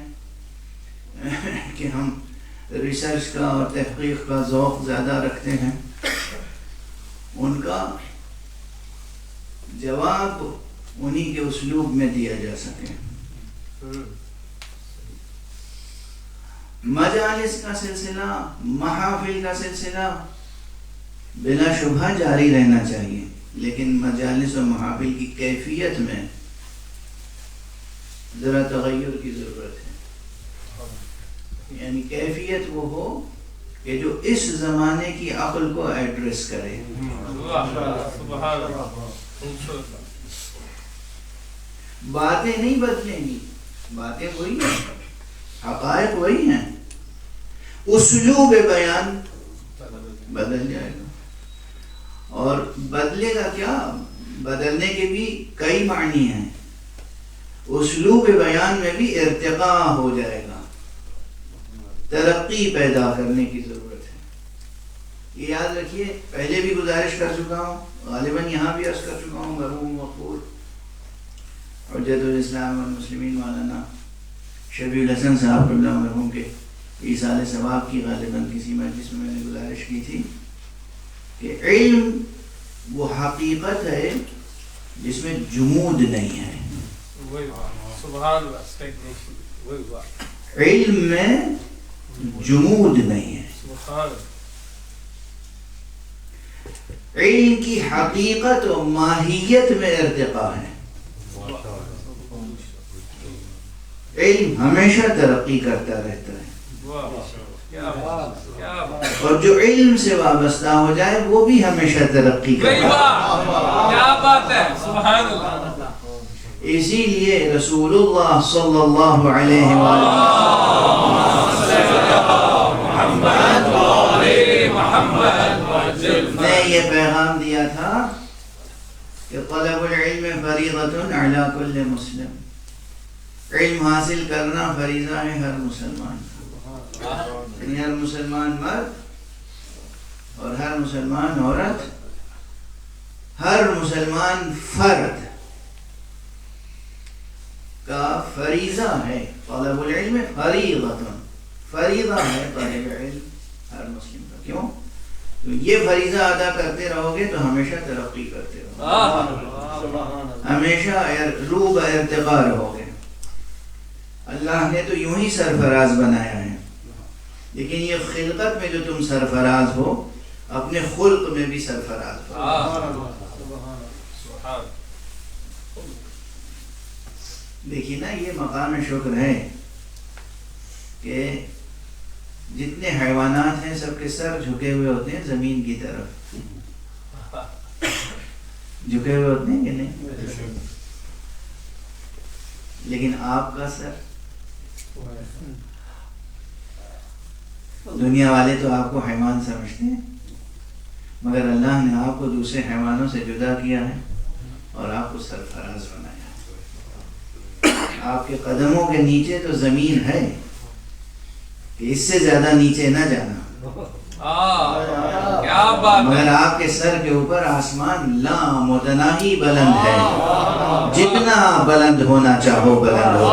Speaker 3: کہ ہم ریسرچ کا اور تحقیق کا ذوق زیادہ رکھتے ہیں، ان کا جواب انہی کے اسلوب میں دیا جا سکے۔ مجالس کا سلسلہ، محافل کا سلسلہ بلا شبہ جاری رہنا چاہیے، لیکن مجالس و محافل کی کیفیت میں ذرا تغیر کی ضرورت ہے۔ یعنی کیفیت وہ ہو کہ جو اس زمانے کی عقل کو ایڈریس کرے.
Speaker 5: سبحان اللہ.
Speaker 3: باتیں نہیں بدلیں گی، باتیں وہی ہیں، حقائق وہی ہیں، اسلوب بیان بدل جائے گا. اور بدلے گا کیا؟ بدلنے کے بھی کئی معنی ہیں. اسلوب بیان میں بھی ارتقاء ہو جائے گا، ترقی پیدا کرنے کی ضرورت ہے. یہ یاد رکھیے، پہلے بھی گزارش کر چکا ہوں، غالباً یہاں بھی عرض کر چکا ہوں، مرحوم مقبول حجت الاسلام والمسلمین مولانا شبیع الحسن صاحب قبلہ مرحوم کے ایصال ثواب کی غالباً کسی مجلس میں نے گزارش کی تھی کہ علم وہ حقیقت ہے جس میں جمود نہیں ہے.
Speaker 5: سبحان اللہ.
Speaker 3: علم میں جمود نہیں ہے. علم کی حقیقت و ماہیت میں ارتقاء ہے. علم ہمیشہ ترقی کرتا رہتا ہے، اور جو علم سے وابستہ ہو جائے وہ بھی ہمیشہ ترقی کرتا ہے.
Speaker 5: کیا بات ہے. سبحان اللہ.
Speaker 3: اسی لیے رسول اللہ صلی اللہ علیہ وسلم نے یہ پیغام دیا تھا کہ طلب العلم فریضۃ علی کل مسلم. علم حاصل کرنا فریضہ ہے ہر مسلمان کا، یعنی ہر مسلمان مرد اور ہر مسلمان عورت، ہر مسلمان فرد کا فریضہ ہے. طلب العلم فریضۃ، فریضہ ہے طلب علم ہر مسلم کا. کیوں؟ تو یہ فریضہ ادا کرتے رہو گے تو ہمیشہ ترقی کرتے رہو گے، ہمیشہ رو بہ ارتقاء رہو گے. اللہ نے تو یوں ہی سرفراز بنایا ہے، لیکن یہ خلقت میں جو تم سرفراز ہو، اپنے خلق میں بھی سرفراز ہو. دیکھیے نا، یہ مقام شکر ہے کہ جتنے حیوانات ہیں سب کے سر جھکے ہوئے ہوتے ہیں زمین کی طرف، جھکے ہوئے ہوتے ہیں کہ نہیں؟ لیکن آپ کا سر، دنیا والے تو آپ کو حیوان سمجھتے ہیں، مگر اللہ نے آپ کو دوسرے حیوانوں سے جدا کیا ہے اور آپ کو سرفراز بنایا ہے. آپ کے قدموں کے نیچے تو زمین ہے کہ اس سے زیادہ نیچے نہ جانا،
Speaker 5: کیا بات.
Speaker 3: مگر آپ کے سر کے اوپر آسمان لامتناہی بلند ہے، جتنا بلند ہونا چاہو بلند ہو.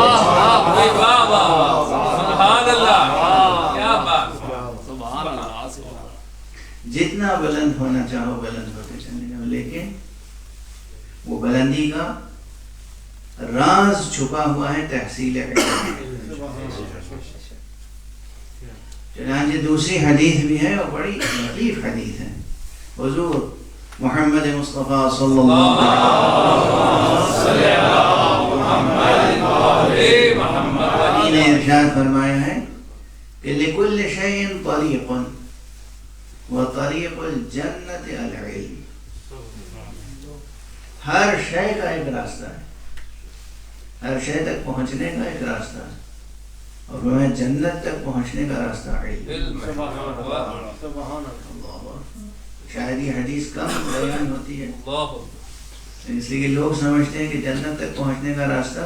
Speaker 5: سبحان اللہ. کیا بات.
Speaker 3: جتنا بلند ہونا چاہو بلند ہوتے چلے جاؤ، لیکن وہ بلندی کا راز چھپا ہوا ہے تحصیل علم. چنانچہ دوسری حدیث بھی ہے اور بڑی لطیف حدیث ہے. حضور محمد مصطفیٰ صلی اللہ علیہ وسلم نے ارشاد فرمایا ہے کہ لِكُلِّ شَيْءٍ طَرِيقٌ وَطَرِيقُ الْجَنَّةِ الْعِلْمِ. ہر شے کا ایک راستہ ہے، ہر شے تک پہنچنے کا ایک راستہ ہے، اور میں جنت تک پہنچنے کا راستہ علم. شاید یہ حدیث کم بیان ہوتی ہے، اس لیے کہ لوگ سمجھتے ہیں کہ جنت تک پہنچنے کا راستہ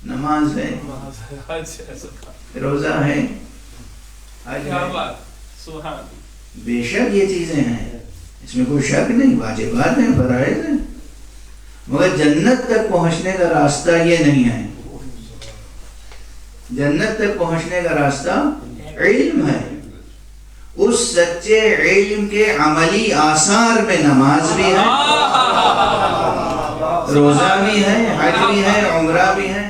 Speaker 3: نماز ہے، روزہ ہے، حج ہے. بے شک یہ چیزیں ہیں، اس میں کوئی شک نہیں، واجبات ہیں، فرائض ہیں، مگر جنت تک پہنچنے کا راستہ یہ نہیں ہے. جنت تک پہنچنے کا راستہ علم ہے. اس سچے علم کے عملی آثار میں نماز بھی ہے، روزہ بھی ہے، حج بھی ہے، عمرہ بھی ہے،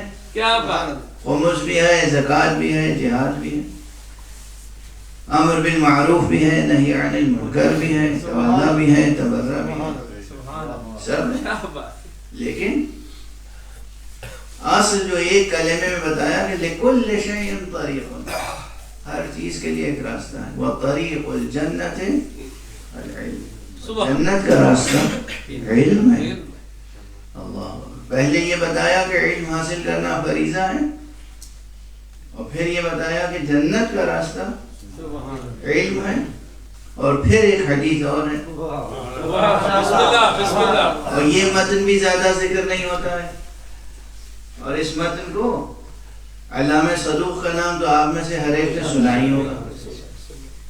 Speaker 3: خمس بھی ہے، زکوٰۃ بھی ہے، جہاد بھی ہے، امر بالمعروف بھی ہے، نہی عن المنکر بھی ہے، تواضع بھی ہے، تبرع بھی ہے، سب ہے. لیکن اصل جو ایک کلمے میں بتایا کہ لِكُلِّ شَيْءٍ طَرِيقٌ، ہر چیز کے لیے ایک راستہ ہے. وَطَرِيقُ الْجَنَّةِ الْعِلْمِ. جنت کا راستہ علم ہے. اللہ پہلے یہ بتایا کہ علم حاصل کرنا فریضہ ہے، اور پھر یہ بتایا کہ جنت کا راستہ علم ہے، اور پھر ایک حدیث اور ہے.
Speaker 5: بسم اللہ بسم اللہ.
Speaker 3: اور یہ متن بھی زیادہ ذکر نہیں ہوتا ہے، اور اس متن کو علامہ صدوق کا نام تو آپ میں سے ہر ایک نے سنا ہی ہوگا.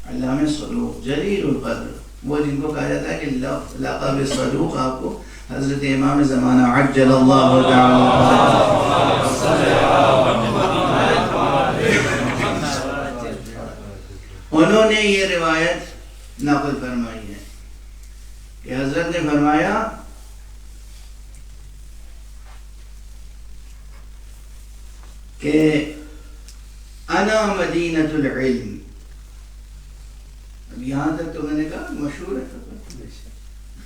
Speaker 3: علامہ صدوق جلیل القدر، وہ جن کو کہا جاتا ہے کہ لقب صدوق آپ کو حضرت امام زمانہ عجل اللہ تعالی. انہوں نے یہ روایت نقل فرمائی ہے کہ حضرت نے فرمایا کہ انا مدینۃ العلم. اب یہاں تک تو میں نے کہا مشہور ہے.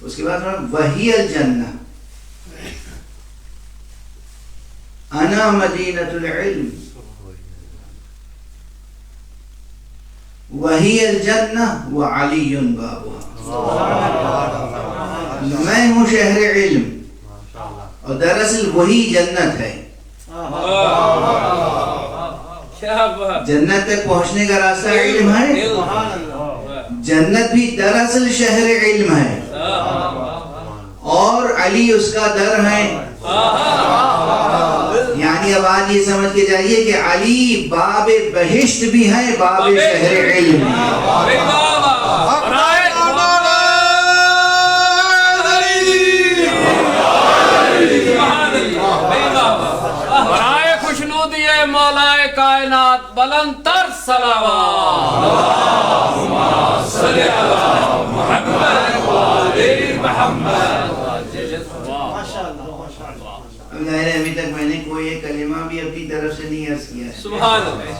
Speaker 3: اس کے بعد وہی الجنہ، انا مدینۃ العلم وہی الجنہ وعلی بابها. میں ہوں شہر علم اور دراصل وہی جنت ہے.
Speaker 5: کیا بات.
Speaker 3: جنت تک پہنچنے کا راستہ علم ہے، جنت بھی دراصل شہر علم ہے، اور علی اس کا در ہے. یعنی اب آج یہ سمجھ کے جائیے کہ علی باب بہشت بھی ہے، باب شہر علم
Speaker 5: برائے خوشنودی مولا کائنات بلند تر صلوات. اللہم صلی علی محمد و آل محمد.
Speaker 3: ابھی تک میں نے کوئی ایک کلمہ بھی اپنی طرف سے نہیں عرض کیا ہے.
Speaker 5: سبحان اللہ.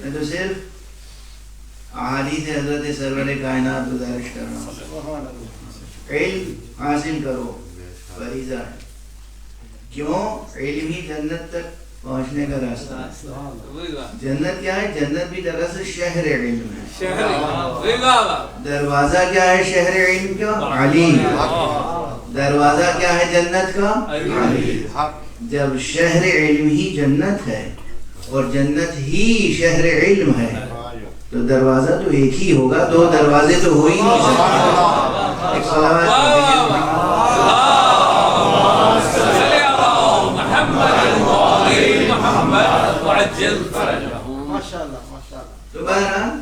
Speaker 3: میں تو صرف احادیث حضرت سرور کائنات گزارش کر رہا ہوں. علم حاصل کرو، فریضہ ہے. کیوں؟ علم ہی جنت تک پہنچنے کا راستہ ہے. جنت کیا ہے؟ جنت بھی دراصل شہر علم ہے. دروازہ کیا ہے شہر علم کا؟ علی. دروازہ کیا ہے جنت کا؟ علی. جب شہر علم ہی جنت ہے اور جنت ہی شہر علم ہے تو دروازہ تو ایک ہی ہوگا، دو دروازے تو ہو ہی نہیں سکتے. ایک تو بہرحال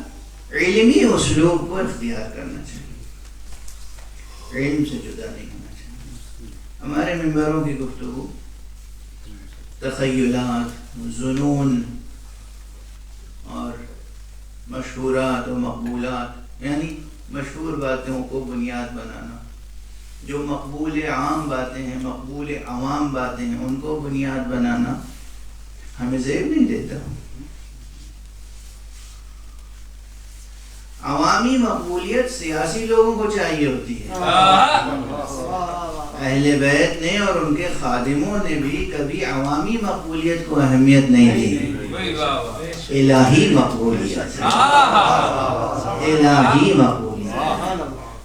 Speaker 3: علمی اسلوب کو اختیار کرنا چاہیے، علم سے جدا نہیں ہونا چاہیے. ہمارے ممبروں کی گفتگو تخیلات، ظنون اور مشہورات و مقبولات، یعنی مشہور باتوں کو بنیاد بنانا، جو مقبول عام باتیں ہیں، مقبول عوام باتیں ہیں، ان کو بنیاد بنانا ہمیں زیب نہیں دیتا. عوامی مقبولیت سیاسی لوگوں کو چاہیے ہوتی ہے. اہل بیت نے اور ان کے خادموں نے بھی کبھی عوامی مقبولیت کو اہمیت نہیں دی. الہی مقبولیت، الہی مقبولیت.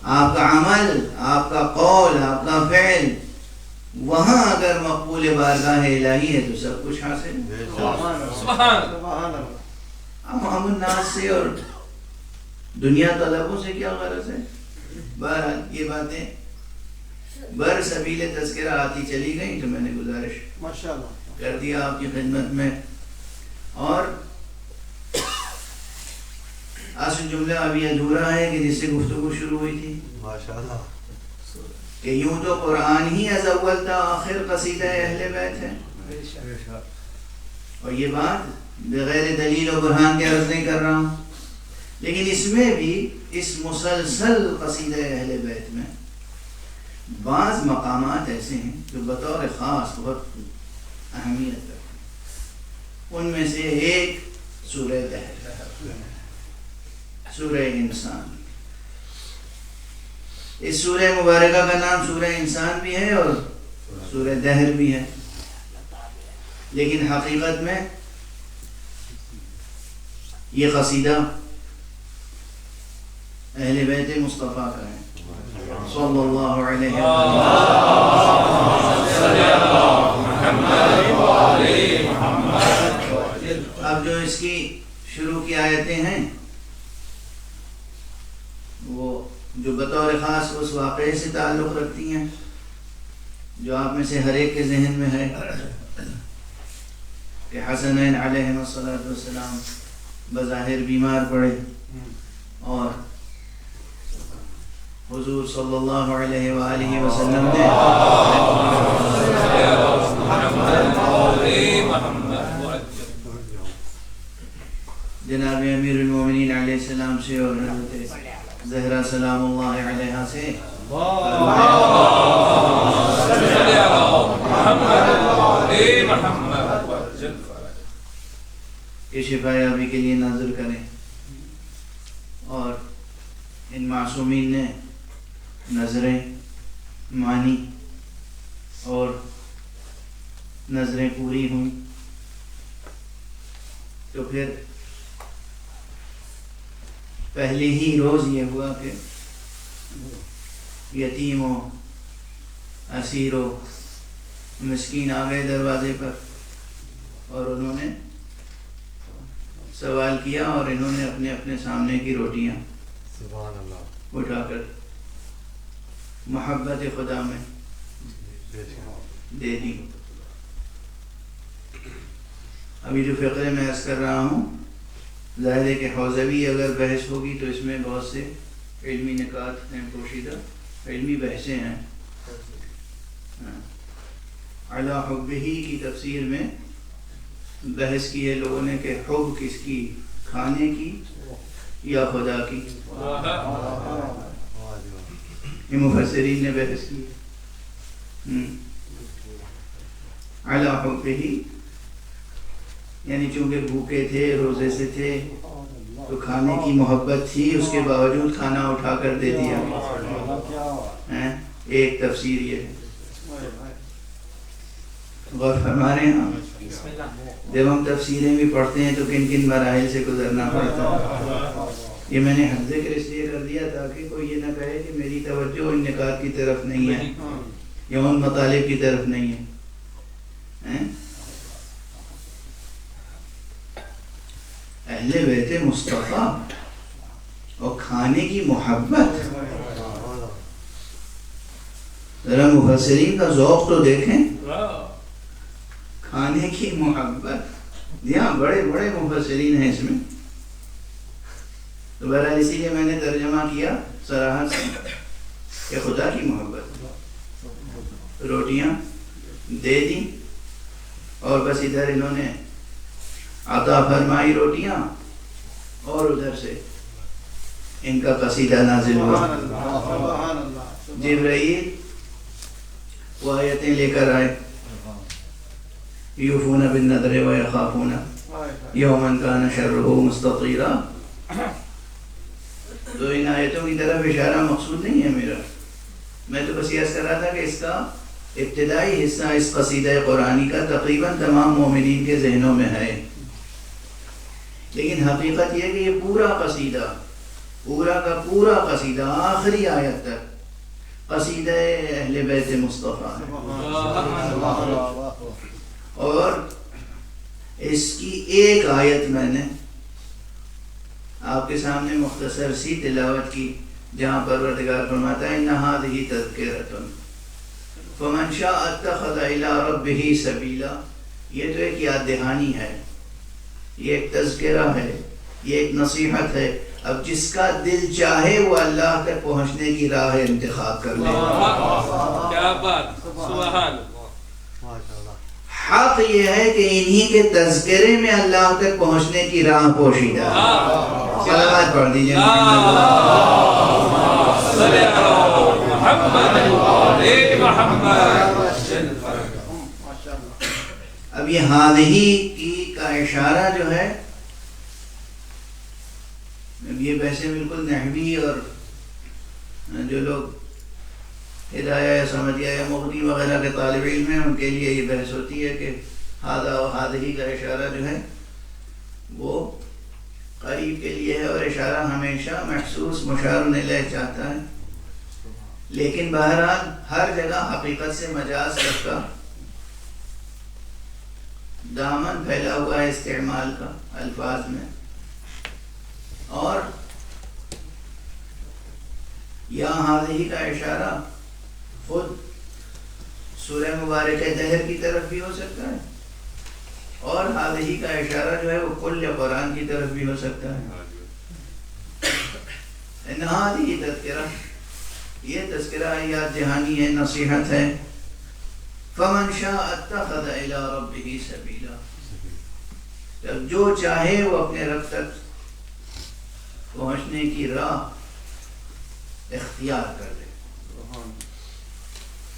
Speaker 3: آپ کا عمل، آپ کا قول، آپ کا فعل، وہاں اگر مقبول بارگاہ الہی ہے تو سب کچھ حاصل ہے. عوام الناس سے اور دنیا طلبوں سے کیا غرض ہے؟ بہرحال یہ باتیں بر سبیل تذکرہ آتی چلی گئی تو میں نے گزارش کر دیا آپ کی خدمت میں. اور اصل جملہ ابھی ادھورا ہے کہ جس سے گفتگو شروع ہوئی تھی کہ یوں تو قرآن ہی از اول تا آخر قصیدہ اہل بیت ہے، اور یہ بات بغیر دلیل و برہان کے عرض نہیں کر رہا ہوں، لیکن اس میں بھی اس مسلسل قصیدہ اہل بیت میں بعض مقامات ایسے ہیں جو بطور خاص بہت اہمیت رکھتے ہیں. ان میں سے ایک سورہ دہر، سورہ انسان. اس سورہ مبارکہ کا نام سورہ انسان بھی ہے اور سورہ دہر بھی ہے، لیکن حقیقت میں یہ قصیدہ اہل بیت مصطفیٰ کا ہے صلی اللہ علیہ وسلم. اب جو اس کی شروع کی آیتیں ہیں وہ جو بطور خاص اس واقعے سے تعلق رکھتی ہیں جو آپ میں سے ہر ایک کے ذہن میں ہے کہ حسنین علیہ السلام بظاہر بیمار پڑے اور حضور صلی اللہ علیہ وآلہ وسلم نے جناب امیر المومنین علیہ السلام سے اور حضرت زہرا سلام اللہ علیہ سے کہ شفا یابی کے لیے نازل کریں اور ان معصومین نے نظریں مانی اور نظریں پوری ہوئیں تو پھر پہلے ہی روز یہ ہوا کہ یتیم و اسیر و مسکین آ گئے دروازے پر اور انہوں نے سوال کیا اور انہوں نے اپنے اپنے سامنے کی روٹیاں اٹھا کر محبت خدا میں دے دی. ابھی جو فقرے میں عرض کر رہا ہوں ظاہر ہے کہ حوزوی اگر بحث ہوگی تو اس میں بہت سے علمی نکات ہیں پوشیدہ علمی بحثیں ہیں. علی حبہ کی تفسیر میں بحث کی ہے لوگوں نے کہ حب کس کی کھانے کی یا خدا کی. یہ مفسرین نے بحث کی علی حبہ یعنی چونکہ بھوکے تھے روزے سے تھے تو کھانے کی محبت تھی اس کے باوجود کھانا اٹھا کر دے دیا. ایک تفسیر یہ ہے. غور فرما رہے ہیں جب ہم تفسیریں بھی پڑھتے ہیں تو کن کن مراحل سے گزرنا پڑتا ہے. یہ میں نے حد ذکر اس لیے کر دیا تاکہ کوئی یہ نہ کہے کہ میری توجہ ان نکات کی طرف نہیں ہے یا ان مطالب کی طرف نہیں ہے. اہل بیت مصطفیٰ اور کھانے کی محبت ذرا مفسرین کا ذوق تو دیکھیں. کھانے کی محبت یہاں بڑے بڑے مفسرین ہیں اس میں. تو بہرحال اسی لیے میں نے ترجمہ کیا صراحت سے کہ خدا کی محبت. روٹیاں دے دیں اور بس ادھر انہوں نے عطا فرمائی روٹیاں اور ادھر سے ان کا قصیدہ نازل ہوا. جبرائیل وہ آیتیں لے کر آئے یوفون بالنذر ویخافون یوما کان شرہ مستطیرا. تو ان آیتوں کی طرف اشارہ مقصود نہیں ہے میرا. میں تو بس یہ عرض کر رہا تھا کہ اس کا ابتدائی حصہ اس قصیدہ قرآنی کا تقریباً تمام مومنین کے ذہنوں میں ہے. لیکن حقیقت یہ کہ یہ پورا قصیدہ پورا کا پورا قصیدہ آخری آیت تک قصیدہ اہل بیت مصطفیٰ ہے. اور اس کی ایک آیت میں نے آپ کے سامنے مختصر سی تلاوت کی جہاں پروردگار فرماتا ہے اِنَّ هَٰذِهِ تَذْكِرَةٌ فَمَنْ شَاءَ اتَّخَذَ إِلَىٰ رَبِّهِ سَبِيلًا. یہ تو ایک یاد دہانی ہے, یہ ایک تذکرہ ہے, یہ ایک نصیحت ہے. اب جس کا دل چاہے وہ اللہ تک پہنچنے کی راہ انتخاب کر لے.
Speaker 5: کیا بات, سبحان.
Speaker 3: حق یہ ہے کہ انہی کے تذکرے میں اللہ تک پہنچنے کی راہ پوشیدہ ہے. صلوات پڑھ دیجئے. اب یہ ہادہی کی کا اشارہ جو ہے, یہ ویسے بالکل نحوی اور جو لوگ ہدایہ یا سمجھیہ یا مغنی وغیرہ کے طالب علم ہیں ان کے لیے یہ بحث ہوتی ہے کہ ہادہ و ہادہی کا اشارہ جو ہے وہ قریب کے لیے ہے اور اشارہ ہمیشہ محسوس مشار الیہ چاہتا ہے، لیکن بہرحال ہر جگہ حقیقت سے مجاز تک کا دامن پھیلا ہوا ہے استعمال کا الفاظ میں. اور یہاں حاضری کا اشارہ خود سورہ مبارک دہر کی طرف بھی ہو سکتا ہے، اور حاضری کا اشارہ جو ہے وہ کل قرآن کی طرف بھی ہو سکتا ہے. نہادی تذکرہ، یہ تذکرہ یاد دہانی ہے، نصیحت ہے. فمن شاء اتخذ الی ربہ سبیلا، جب جو چاہے وہ اپنے رب تک پہنچنے کی راہ اختیار کر لے.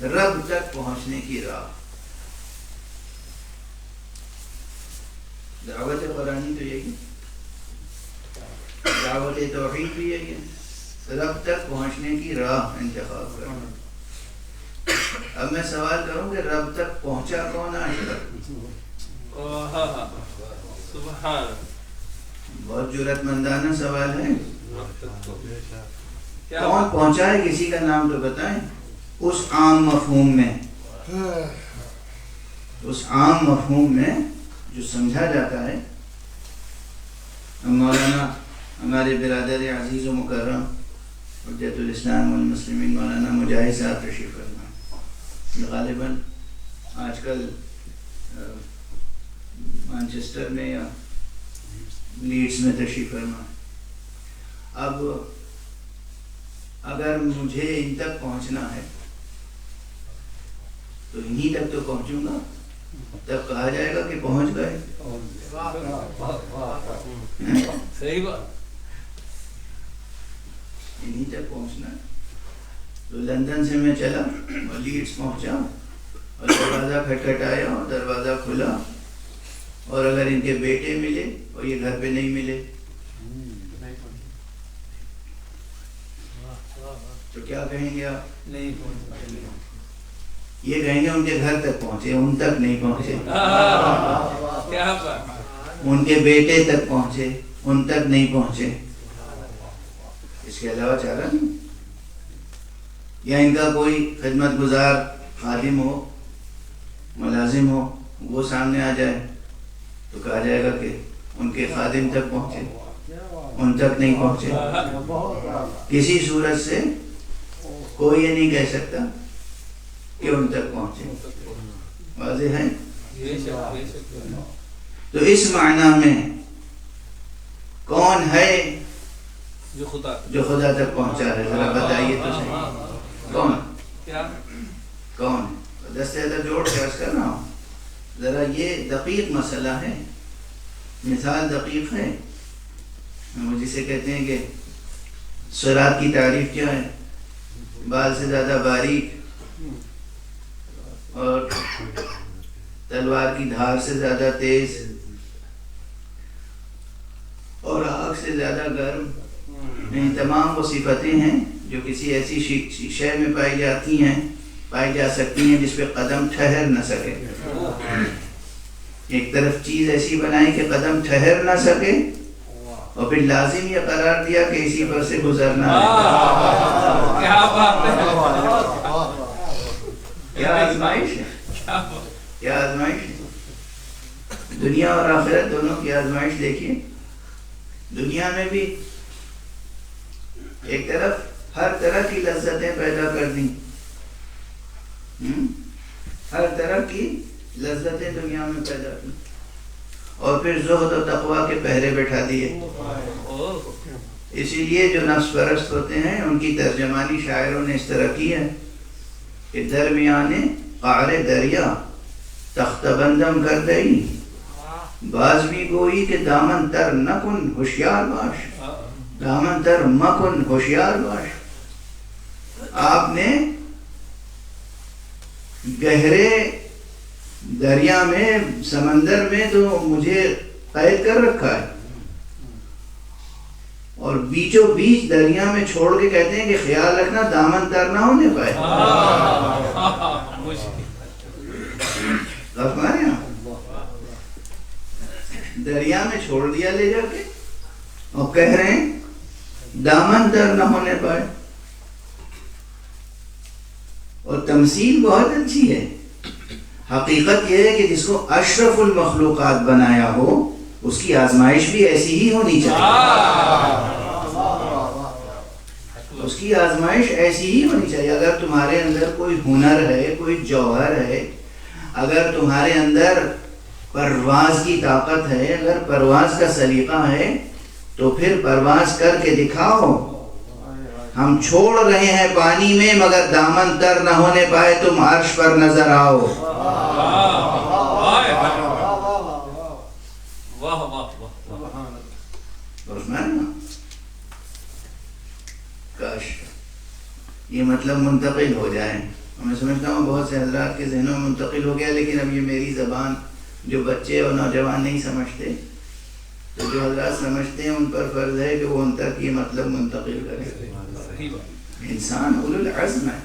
Speaker 3: رب تک پہنچنے کی راہ، دعوت قرآنی تو یہی، دعوت توحید بھی یہی ہے، رب تک پہنچنے کی راہ انتخاب کرنا. اب میں سوال کروں کہ رب تک پہنچا کون آج تک؟
Speaker 5: سبحان.
Speaker 3: بہت جرأت مندانہ سوال ہے.
Speaker 5: کیا
Speaker 3: کون پہنچا ہے؟ کسی کا نام تو بتائیں. اس عام مفہوم میں، اس عام مفہوم میں جو سمجھا جاتا ہے. مولانا ہمارے برادر عزیز و مکرم حجت الاسلام والمسلمین مولانا مجاہد صاحب تشریف فرما، غالباً آج کل مانچسٹر میں یا لیڈز میں تشریف فرما. اب اگر مجھے ان تک پہنچنا ہے تو انہی تک تو پہنچوں گا، تب کہا جائے گا کہ پہنچ گئے.
Speaker 5: صحیح بات.
Speaker 3: انہی تک پہنچنا ہے. تو لندن سے میں چلا اور لیڈز پہنچا اور دروازہ کھٹکھٹایا اور دروازہ کھلا، اور اگر ان کے بیٹے ملے اور یہ گھر پہ نہیں ملے تو کیا کہیں گے آپ؟
Speaker 4: نہیں پہنچ پائے.
Speaker 3: یہ کہیں گے ان کے گھر تک پہنچے، ان تک نہیں پہنچے.
Speaker 5: کیا بات.
Speaker 3: ان کے بیٹے تک پہنچے، ان تک نہیں پہنچے. اس کے علاوہ چارہ نہیں. یا ان کا کوئی خدمت گزار خادم ہو، ملازم ہو، وہ سامنے آ جائے تو کہا جائے گا کہ ان کے خادم تک پہنچے، ان تک نہیں پہنچے. کسی صورت سے کوئی یہ نہیں کہہ سکتا کہ ان تک پہنچے. واضح ہے؟ تو اس معنی میں کون ہے
Speaker 5: جو
Speaker 3: خدا تک پہنچا ہے؟ ذرا بتائیے تو صحیح. کون؟
Speaker 5: کیا
Speaker 3: کون؟ دستے جوڑ کے عرض کر رہا ہوں. ذرا یہ دقیق مسئلہ ہے، مثال دقیق ہے. جسے کہتے ہیں کہ صراط کی تعریف کیا ہے؟ بال سے زیادہ باریک اور تلوار کی دھار سے زیادہ تیز اور آگ سے زیادہ گرم. یہ تمام وہ صفتیں ہیں جو کسی ایسی شے میں پائی جا سکتی ہیں جس پہ قدم ٹھہر نہ سکے. ایک طرف چیز ایسی بنائی کہ قدم ٹھہر نہ سکے، اور پھر لازم یہ قرار دیا کہ اسی پر سے گزرنا ہے.
Speaker 5: کیا بات ہے.
Speaker 3: کیا آزمائش ہے، کیا آزمائش ہے. دنیا اور آخرت دونوں کی آزمائش دیکھیے. دنیا میں بھی ایک طرف ہر طرح کی لذتیں پیدا کر دیں، ہر طرح کی لذتیں دنیا میں پیدا کی، اور پھر زہد و تقوی کے پہرے بیٹھا دیے. اسی لیے جو نفس پرست ہوتے ہیں ان کی ترجمانی شاعروں نے اس طرح کی ہے کہ درمیانے قعر دریا تخت بندم کر دئی، باز بھی گوئی کہ دامن تر نکن ہوشیار باش، دامن تر مکن ہوشیار باش. آپ نے گہرے دریا میں، سمندر میں تو مجھے قید کر رکھا ہے، اور بیچوں بیچ دریا میں چھوڑ کے کہتے ہیں کہ خیال رکھنا دامن تر نہ ہونے پائے. ہمارے یہاں دریا میں چھوڑ دیا لے جا کے، اور کہہ رہے ہیں دامن تر نہ ہونے پائے. اور تمثیل بہت اچھی ہے. حقیقت یہ ہے کہ جس کو اشرف المخلوقات بنایا ہو اس کی آزمائش بھی ایسی ہی ہونی چاہیے. اس کی آزمائش ایسی ہی ہونی چاہیے. اگر تمہارے اندر کوئی ہنر ہے, کوئی جوہر ہے, اگر تمہارے اندر پرواز کی طاقت ہے, اگر پرواز کا سلیقہ ہے تو پھر پرواز کر کے دکھاؤ. ہم چھوڑ رہے ہیں پانی میں مگر دامن تر نہ ہونے پائے, تم عرش پر نظر آؤ. کاش یہ مطلب منتقل ہو جائے. میں سمجھتا ہوں بہت سے حضرات کے ذہنوں میں منتقل ہو گیا, لیکن اب یہ میری زبان جو بچے اور نوجوان نہیں سمجھتے, تو جو حضرات سمجھتے ہیں ان پر فرض ہے کہ وہ ان تک یہ مطلب منتقل کرے. انسان اولو العزم ہے,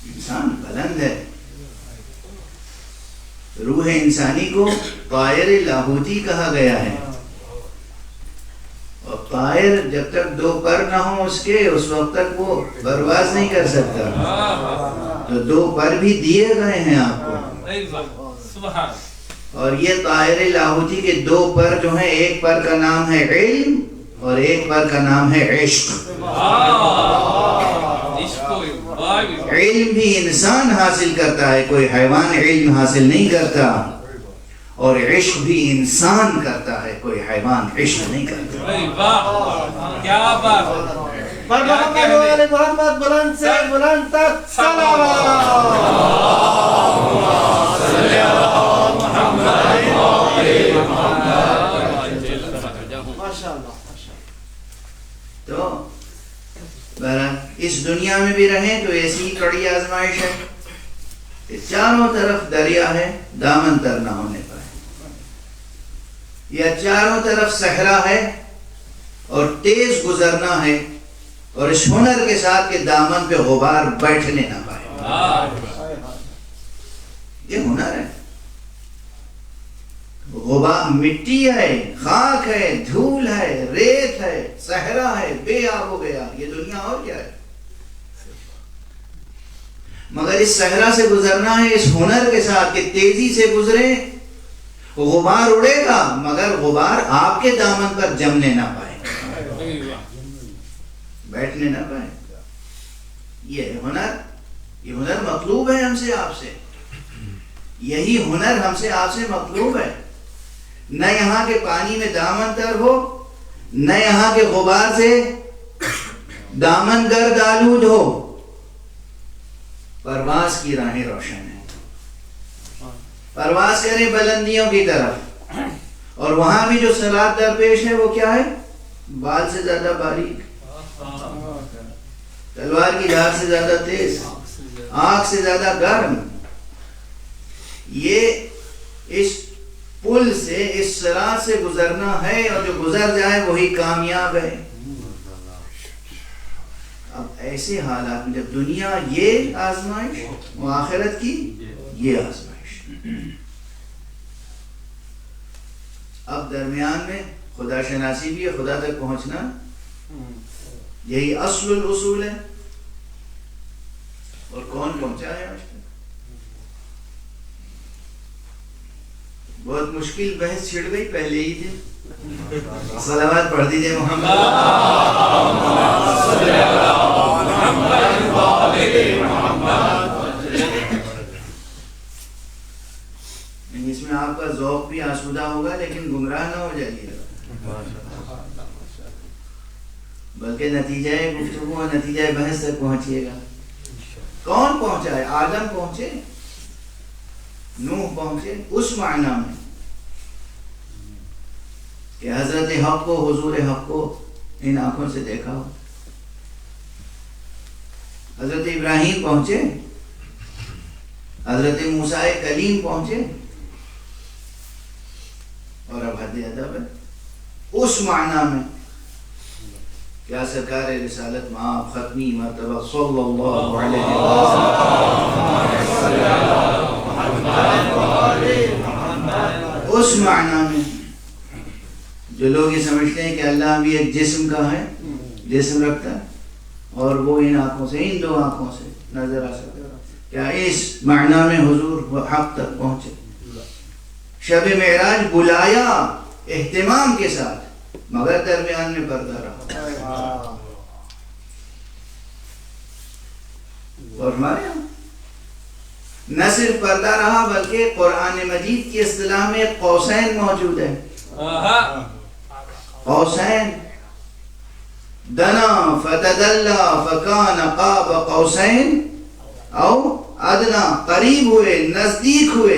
Speaker 3: انسان بلند ہے. روح انسانی کو طائر لاہوتی کہا گیا ہے, اور طائر جب تک دو پر نہ ہوں اس کے, اس وقت تک وہ پرواز نہیں کر سکتا. تو دو پر بھی دیے گئے ہیں آپ کو, اور یہ طائر لاہوتی کے دو پر جو ہیں, ایک پر کا نام ہے علم اور ایک پر کا نام ہے عشق. علم بھی انسان حاصل کرتا ہے, کوئی حیوان علم حاصل نہیں کرتا, اور عشق بھی انسان کرتا ہے, کوئی حیوان عشق نہیں کرتا.
Speaker 5: کیا بات.
Speaker 4: پر محمد و آل محمد بلند سے بلند تک
Speaker 3: تو بہرحال اس دنیا میں بھی رہیں تو ایسی ہی کڑی آزمائش ہے. چاروں طرف دریا ہے, دامن تر نہ ہونے پائے, یا چاروں طرف صحرا ہے اور تیز گزرنا ہے, اور اس ہنر کے ساتھ کہ دامن پہ غبار بیٹھنے نہ پائے. یہ ہنر ہے. غبار مٹی ہے, خاک ہے, دھول ہے, ریت ہے, صحرا ہے, بے آب ہو گیا, یہ دنیا اور کیا ہے. مگر اس صحرا سے گزرنا ہے اس ہنر کے ساتھ کہ تیزی سے گزرے. غبار اڑے گا مگر غبار آپ کے دامن پر جمنے نہ پائے, بیٹھنے نہ پائے. یہ ہنر مطلوب ہے ہم سے, آپ سے. یہی ہنر ہم سے آپ سے مطلوب ہے. نہ یہاں کے پانی میں دامن تر ہو, نہ یہاں کے غبار سے دامن گرد آلود ہو. پرواز کی راہیں روشن ہیں. پرواز کریں بلندیوں کی طرف, اور وہاں بھی جو صراط درپیش ہے وہ کیا ہے؟ بال سے زیادہ باریک, تلوار کی دھار سے زیادہ تیز, آنکھ سے زیادہ گرم. یہ اس پل سے, اس صراط سے گزرنا ہے, اور جو گزر جائے وہی کامیاب ہے. اب ایسے حالات میں جب دنیا یہ آزمائش, وہ آخرت کی یہ آزمائش. اب درمیان میں خدا شناسی بھی ہے, خدا تک پہنچنا, یہی اصل الاصول ہے. اور کون پہنچا ہے آج تک؟ بہت مشکل بحث چھڑ گئی پہلے ہی تھے. صلوات پڑھ دیجئے محمد. اس میں آپ کا ذوق بھی آسودہ ہوگا, لیکن گمراہ نہ ہو جائیے گا, بلکہ نتیجہ گفتگو اور نتیجہ بحث تک پہنچیے گا. کون پہنچا ہے؟ آدم پہنچے, نوح پہنچے, اس معنی میں کہ حضرت حق کو, حضور حق کو ان آنکھوں سے دیکھا ہو. حضرت ابراہیم پہنچے, حضرت موسیٰ کلیم پہنچے, اور اب حد ادب ہے اس معنی میں کیا سرکار رسالت ماں ختمی مرتبہ صلی اللہ علیہ وسلم, اس معنی میں جو لوگ یہ سمجھتے ہیں کہ اللہ بھی ایک جسم کا ہے، جسم رکھتا ہے اور وہ ان آنکھوں سے، ان دو آنکھوں سے نظر آ سکتا ہے، کیا اس معنی میں حضور حق تک پہنچے؟ شب معراج بلایا اہتمام کے ساتھ، مگر درمیان میں پردہ رہا. اور ہمارے یہاں نہ صرف پردہ رہا بلکہ قرآن مجید کی اصطلاح میں قوسین موجود ہے. قوسین، دنا فتدلا فکان قاب قوسین او ادنا، قریب ہوئے، نزدیک ہوئے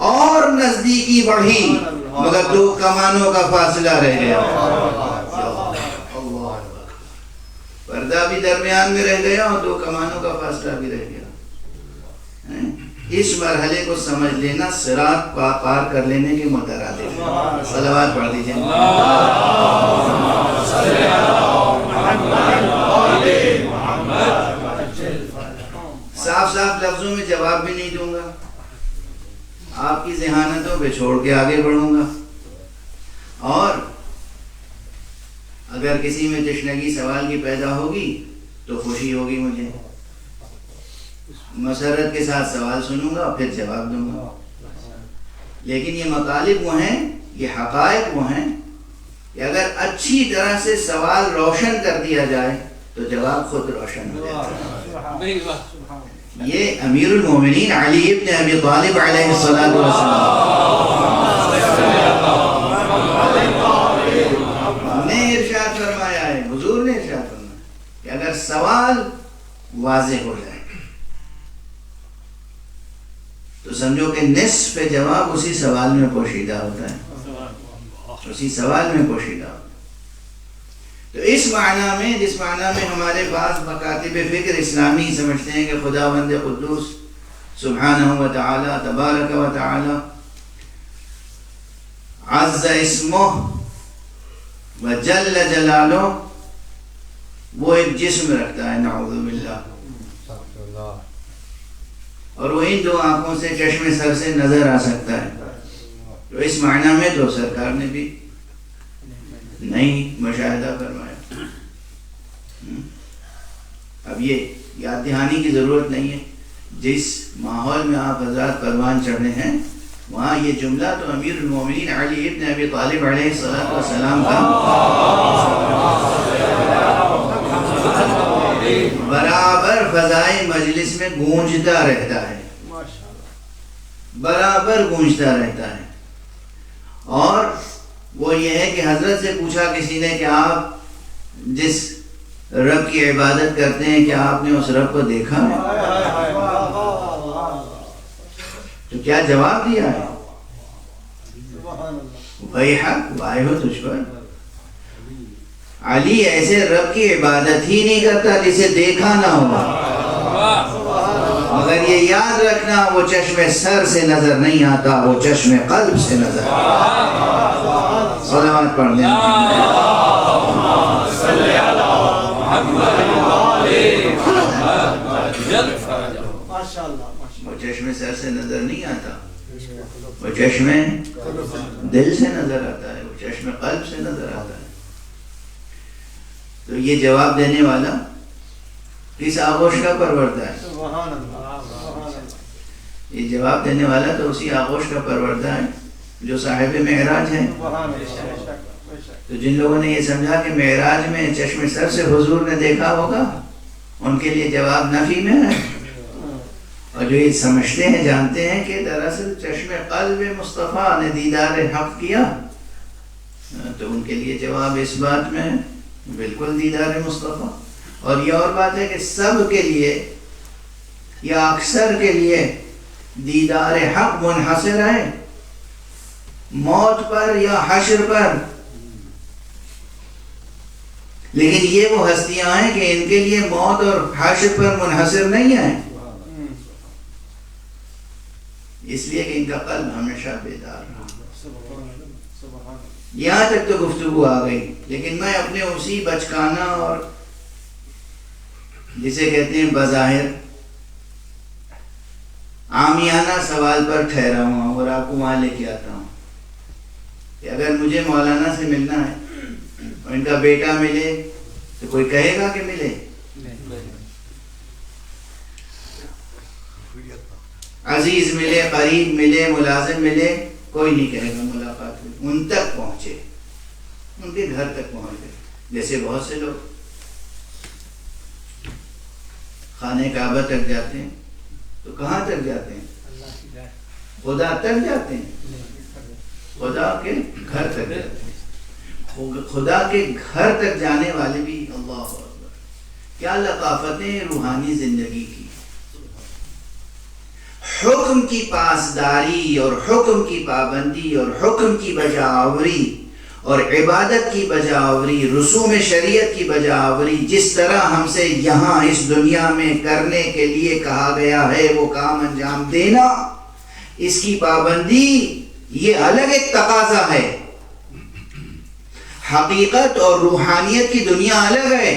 Speaker 3: اور نزدیکی بڑھی مگر دو کمانوں کا فاصلہ رہ گیا. پردہ بھی درمیان میں رہ گیا اور دو کمانوں کا فاصلہ بھی رہ گیا. اس مرحلے کو سمجھ لینا صراط پار کر لینے کے مترادف ہے. صلوات پڑھ دیجیے. صاف صاف لفظوں میں جواب بھی نہیں دوں گا، آپ کی ذہانتوں پہ چھوڑ کے آگے بڑھوں گا. اور اگر کسی میں تشنگی سوال کی پیدا ہوگی تو خوشی ہوگی مجھے، مسرت کے ساتھ سوال سنوں گا پھر جواب دوں گا. لیکن یہ مطالب وہ ہیں، یہ حقائق وہ ہیں کہ اگر اچھی طرح سے سوال روشن کر دیا جائے تو جواب خود روشن ہو جاتا ہے. یہ امیر المومنین علی ابن ابی طالب علیہ السلام نے ارشاد فرمایا ہے، حضور نے ارشاد فرمایا کہ اگر سوال واضح ہو جائے تو سمجھو کہ نصف جواب اسی سوال میں پوشیدہ ہوتا ہے، اسی سوال میں پوشیدہ ہوتا ہے. تو اس معنی میں، جس معنی میں ہمارے پاس مکاتب فکر اسلامی سمجھتے ہیں کہ خداوند قدوس سبحانہ و تعالی تبارک و تعالی عز اسمہ و جل جلالہ وہ ایک جسم رکھتا ہے، نعوذ باللہ، اور وہ ان دو آنکھوں سے چشم سر سے نظر آ سکتا ہے. تو اس معنی میں تو سرکار نے بھی نہیں مشاہدہ فرمایا. اب یہ یاد دہانی کی ضرورت نہیں ہے، جس ماحول میں آپ حضرات پروان چڑھنے ہیں وہاں یہ جملہ تو امیر المومنین علی ابن ابی طالب علیہ السلام کا برابر فضائے مجلس میں گونجتا رہتا ہے، برابر گونجتا رہتا ہے. اور وہ یہ ہے کہ حضرت سے پوچھا کسی نے کہ آپ جس رب کی عبادت کرتے ہیں کیا آپ نے اس رب کو دیکھا ہے؟ تو کیا جواب دیا ہے؟ وَيْحَكْ وائے ہو تجھ پر، علی ایسے رب کی عبادت ہی نہیں کرتا جسے دیکھا نہ ہوگا. مگر یہ یاد رکھنا وہ چشم سر سے نظر نہیں آتا، وہ چشم قلب سے نظر آتا. صلوات پڑھ دیں. وہ چشم سر سے نظر نہیں آتا، وہ چشم دل سے نظر آتا ہے، وہ چشم قلب سے نظر آتا ہے. تو یہ جواب دینے والا کس آغوش کا پروردہ ہے؟ یہ جواب دینے والا تو اسی آغوش کا پروردہ ہے جو صاحب معراج ہے. تو جن لوگوں نے یہ سمجھا کہ معراج میں چشم سر سے حضور نے دیکھا ہوگا ان کے لیے جواب نفی میں ہے، اور جو یہ سمجھتے ہیں، جانتے ہیں کہ دراصل چشم قلب مصطفیٰ نے دیدار حق کیا، تو ان کے لیے جواب اس بات میں ہے بالکل دیدار مصطفیٰ. اور یہ اور بات ہے کہ سب کے لیے یا اکثر کے لیے دیدار حق منحصر ہے موت پر یا حشر پر، لیکن یہ وہ ہستیاں ہیں کہ ان کے لیے موت اور حشر پر منحصر نہیں ہے، اس لیے کہ ان کا قلب ہمیشہ بیدار رہا. یہاں تک تو گفتگو آ گئی، لیکن میں اپنے اسی بچکانہ اور جسے کہتے ہیں بظاہر عامیانہ سوال پر ٹھہرا ہوا ہوں اور آپ کو وہاں لے کے آتا ہوں کہ اگر مجھے مولانا سے ملنا ہے اور ان کا بیٹا ملے تو کوئی کہے گا کہ ملے؟ عزیز ملے، قریب ملے، ملازم ملے، کوئی نہیں کہے گا ملاقات ہوئی. ان تک پہنچے، ان کے گھر تک پہنچ گئے. جیسے بہت سے لوگ خانہ کعبہ تک جاتے ہیں تو کہاں تک جاتے ہیں؟ خدا تک جاتے ہیں، خدا کے گھر تک جاتے ہیں. خدا کے گھر تک جانے والے بھی اللہ اکبر، کیا لطافتیں روحانی زندگی کی. حکم کی پاسداری اور حکم کی پابندی اور حکم کی بجاوری اور عبادت کی بجاوری، رسوم شریعت کی بجاوری، جس طرح ہم سے یہاں اس دنیا میں کرنے کے لیے کہا گیا ہے وہ کام انجام دینا، اس کی پابندی یہ الگ ایک تقاضا ہے. حقیقت اور روحانیت کی دنیا الگ ہے.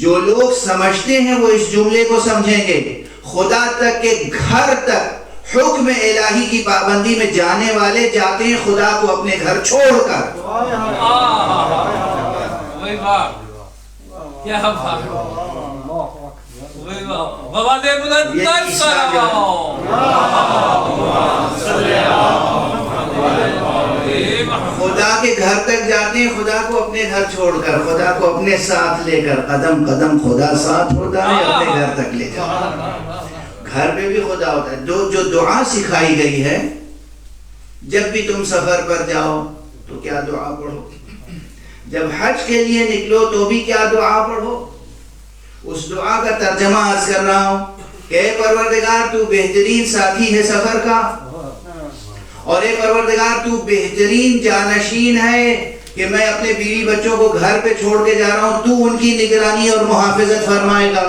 Speaker 3: جو لوگ سمجھتے ہیں وہ اس جملے کو سمجھیں گے. خدا تک کے گھر تک حکم الہی کی پابندی میں جانے والے جاتے ہیں خدا کو اپنے گھر چھوڑ کر.
Speaker 5: وہی بات، کیا بات، وہی بات. بابا دے بلند سلام.
Speaker 3: خدا کے گھر تک جاتے ہیں خدا کو اپنے گھر چھوڑ کر، خدا کو اپنے ساتھ لے کر. قدم قدم خدا ساتھ ہوتا ہے، اپنے گھر تک لے جاتا ہے. گھر پہ بھی خدا ہوتا ہے. جو دعا سکھائی گئی ہے، جب بھی تم سفر پر جاؤ تو کیا دعا پڑھو، جب حج کے لیے نکلو تو بھی کیا دعا پڑھو. اس دعا کا ترجمہ عرض کر رہا ہوں کہ اے پروردگار تو بہترین ساتھی ہے سفر کا، اور اے پروردگار تو بہترین جانشین ہے کہ میں اپنے بیوی بچوں کو گھر پہ چھوڑ کے جا رہا ہوں، تو ان کی نگرانی اور محافظت فرمائے گا.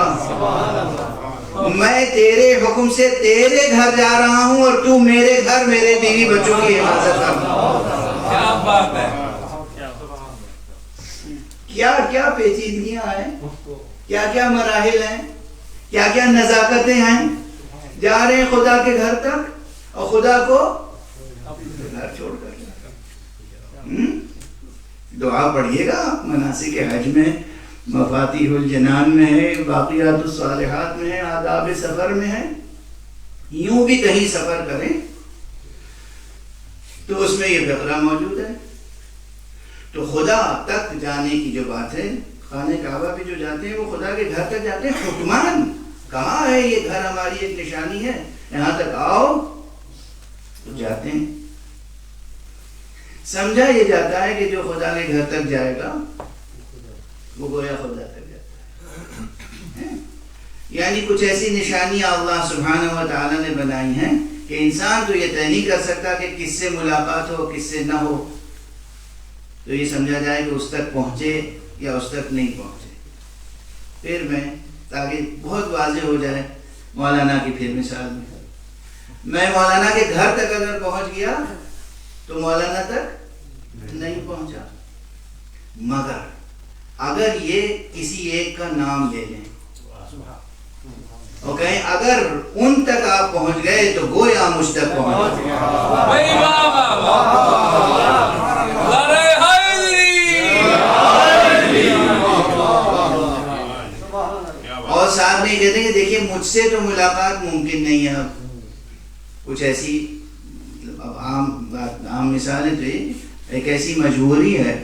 Speaker 3: میں تیرے حکم سے تیرے گھر جا رہا ہوں اور تو میرے گھر میرے بیوی بچوں کی حفاظت فرما.
Speaker 5: کیا بات ہے،
Speaker 3: کیا کیا پیچیدگیاں ہیں، کیا کیا مراحل ہیں، کیا کیا نزاکتیں ہیں. جا رہے ہیں خدا کے گھر تک اور خدا کو گھر چھوڑ کر. دعا پڑھیے گا مناسک حج میں، مفاتیح الجنان میں ہے، باقیات الصالحات میں ہے، آداب سفر میں ہے. یوں بھی کہیں سفر کریں تو اس میں یہ فقرہ موجود ہے. تو خدا تک جانے کی جو بات ہے، خانہ کعبہ بھی جو جاتے ہیں وہ خدا کے گھر تک جاتے ہیں. حکمان کہاں ہے یہ گھر، ہماری ایک نشانی ہے، یہاں تک آؤ تو جاتے ہیں. سمجھا یہ جاتا ہے کہ جو خدا کے گھر تک جائے گا وہ گویا خدا تک جاتا ہے. یعنی کچھ ایسی نشانیاں اللہ سبحانہ و تعالیٰ نے بنائی ہیں کہ انسان تو یہ طے نہیں کر سکتا کہ کس سے ملاقات ہو کس سے نہ ہو. تو یہ سمجھا جائے کہ اس تک پہنچے یا اس تک نہیں پہنچے. پھر میں تاکہ بہت واضح ہو جائے مولانا کی پھر مثال میں مولانا کے گھر تک اگر پہنچ گیا تو مولانا تک نہیں پہنچا. مگر اگر یہ کسی ایک کا نام لے لیں اور کہیں اگر ان تک آپ پہنچ گئے تو گویا مجھ تک پہنچ گئے. اور ساتھ میں یہ کہتے ہیں کہ دیکھیے مجھ سے تو ملاقات ممکن نہیں ہے. اب کچھ ایسی عام مثالیں تو یہ ایک ایسی مجبوری ہے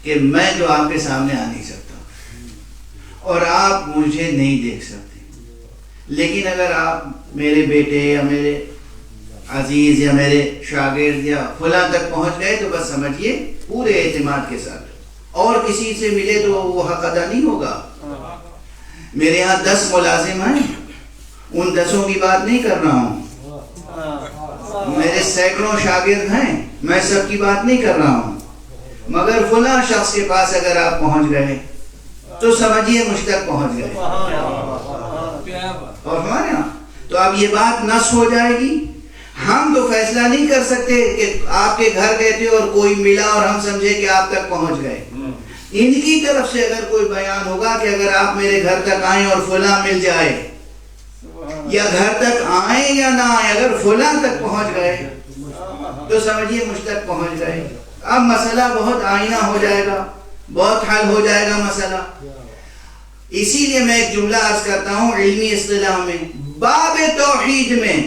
Speaker 3: کہ میں تو آپ کے سامنے آ نہیں سکتا اور آپ مجھے نہیں دیکھ سکتے. لیکن اگر آپ میرے بیٹے یا میرے عزیز یا میرے شاگرد یا فلاں تک پہنچ گئے تو بس سمجھیے پورے اعتماد کے ساتھ اور کسی سے ملے تو وہ حق ادا نہیں ہوگا. میرے ہاں 10 ملازم ہیں، ان 10 کی بات نہیں کر رہا ہوں. میرے سینکڑوں شاگرد ہیں، میں سب کی بات نہیں کر رہا ہوں. مگر فلاں شخص کے پاس اگر آپ پہنچ گئے تو سمجھیے مجھ تک پہنچ گئے. اور ہمارے یہاں تو اب یہ بات نص ہو جائے گی. ہم تو فیصلہ نہیں کر سکتے کہ آپ کے گھر گئے تھے اور کوئی ملا اور ہم سمجھے کہ آپ تک پہنچ گئے. ان کی طرف سے اگر کوئی بیان ہوگا کہ اگر آپ میرے گھر تک آئیں اور فلاں مل جائے، یا گھر تک آئیں یا نہ آئیں، اگر فلاں تک پہنچ گئے تو سمجھیے مجھ تک پہنچ گئے. اب مسئلہ بہت آئینہ ہو جائے گا, بہت حل ہو جائے گا مسئلہ. اسی لیے میں ایک جملہ عرض کرتا ہوں علمی اصطلاح میں, باب توحید میں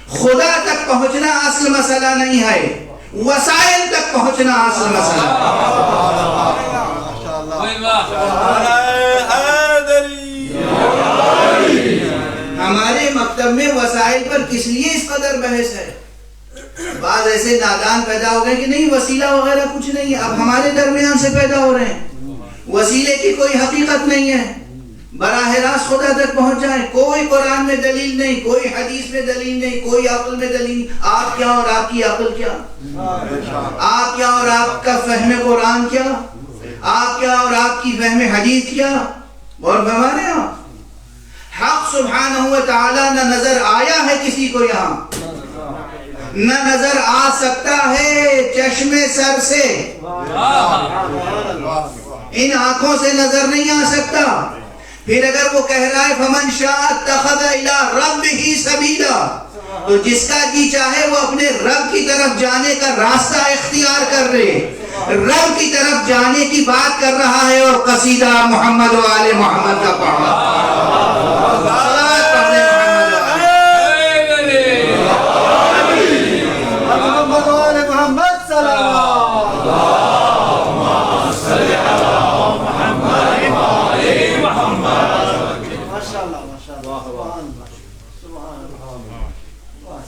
Speaker 3: خدا تک پہنچنا اصل مسئلہ نہیں ہے, وسائل تک پہنچنا اصل مسئلہ ہمارے مکتب میں وسائل پر کس لیے اس قدر بحث ہے. بعض ایسے نادان پیدا ہو گئے کہ نہیں وسیلہ وغیرہ کچھ نہیں ہے, اب ہمارے درمیان سے پیدا ہو رہے ہیں. وسیلے کی کوئی حقیقت نہیں ہے, براہ راست خدا تک پہنچ جائیں. کوئی قرآن میں دلیل نہیں, کوئی حدیث میں دلیل نہیں, کوئی عقل میں دلیل نہیں. آپ کیا اور آپ کی عقل کیا, آپ کیا اور آپ کا فہم قرآن کیا, آپ کیا اور آپ کی فہم حدیث کیا. اور فرمانے آپ حق سبحانہ و تعالی نہ نظر آیا ہے کسی کو یہاں, نہ نظر آ سکتا ہے چشم سر سے, ان آنکھوں سے نظر نہیں آ سکتا. پھر اگر وہ کہہ رہا ہے فمن شاء اتخذ الی ربہ سبیلا, تو جس کا جی چاہے وہ اپنے رب کی طرف جانے کا راستہ اختیار کر رہے, رب کی طرف جانے کی بات کر رہا ہے. اور قصیدہ محمد و آل محمد کا پڑھ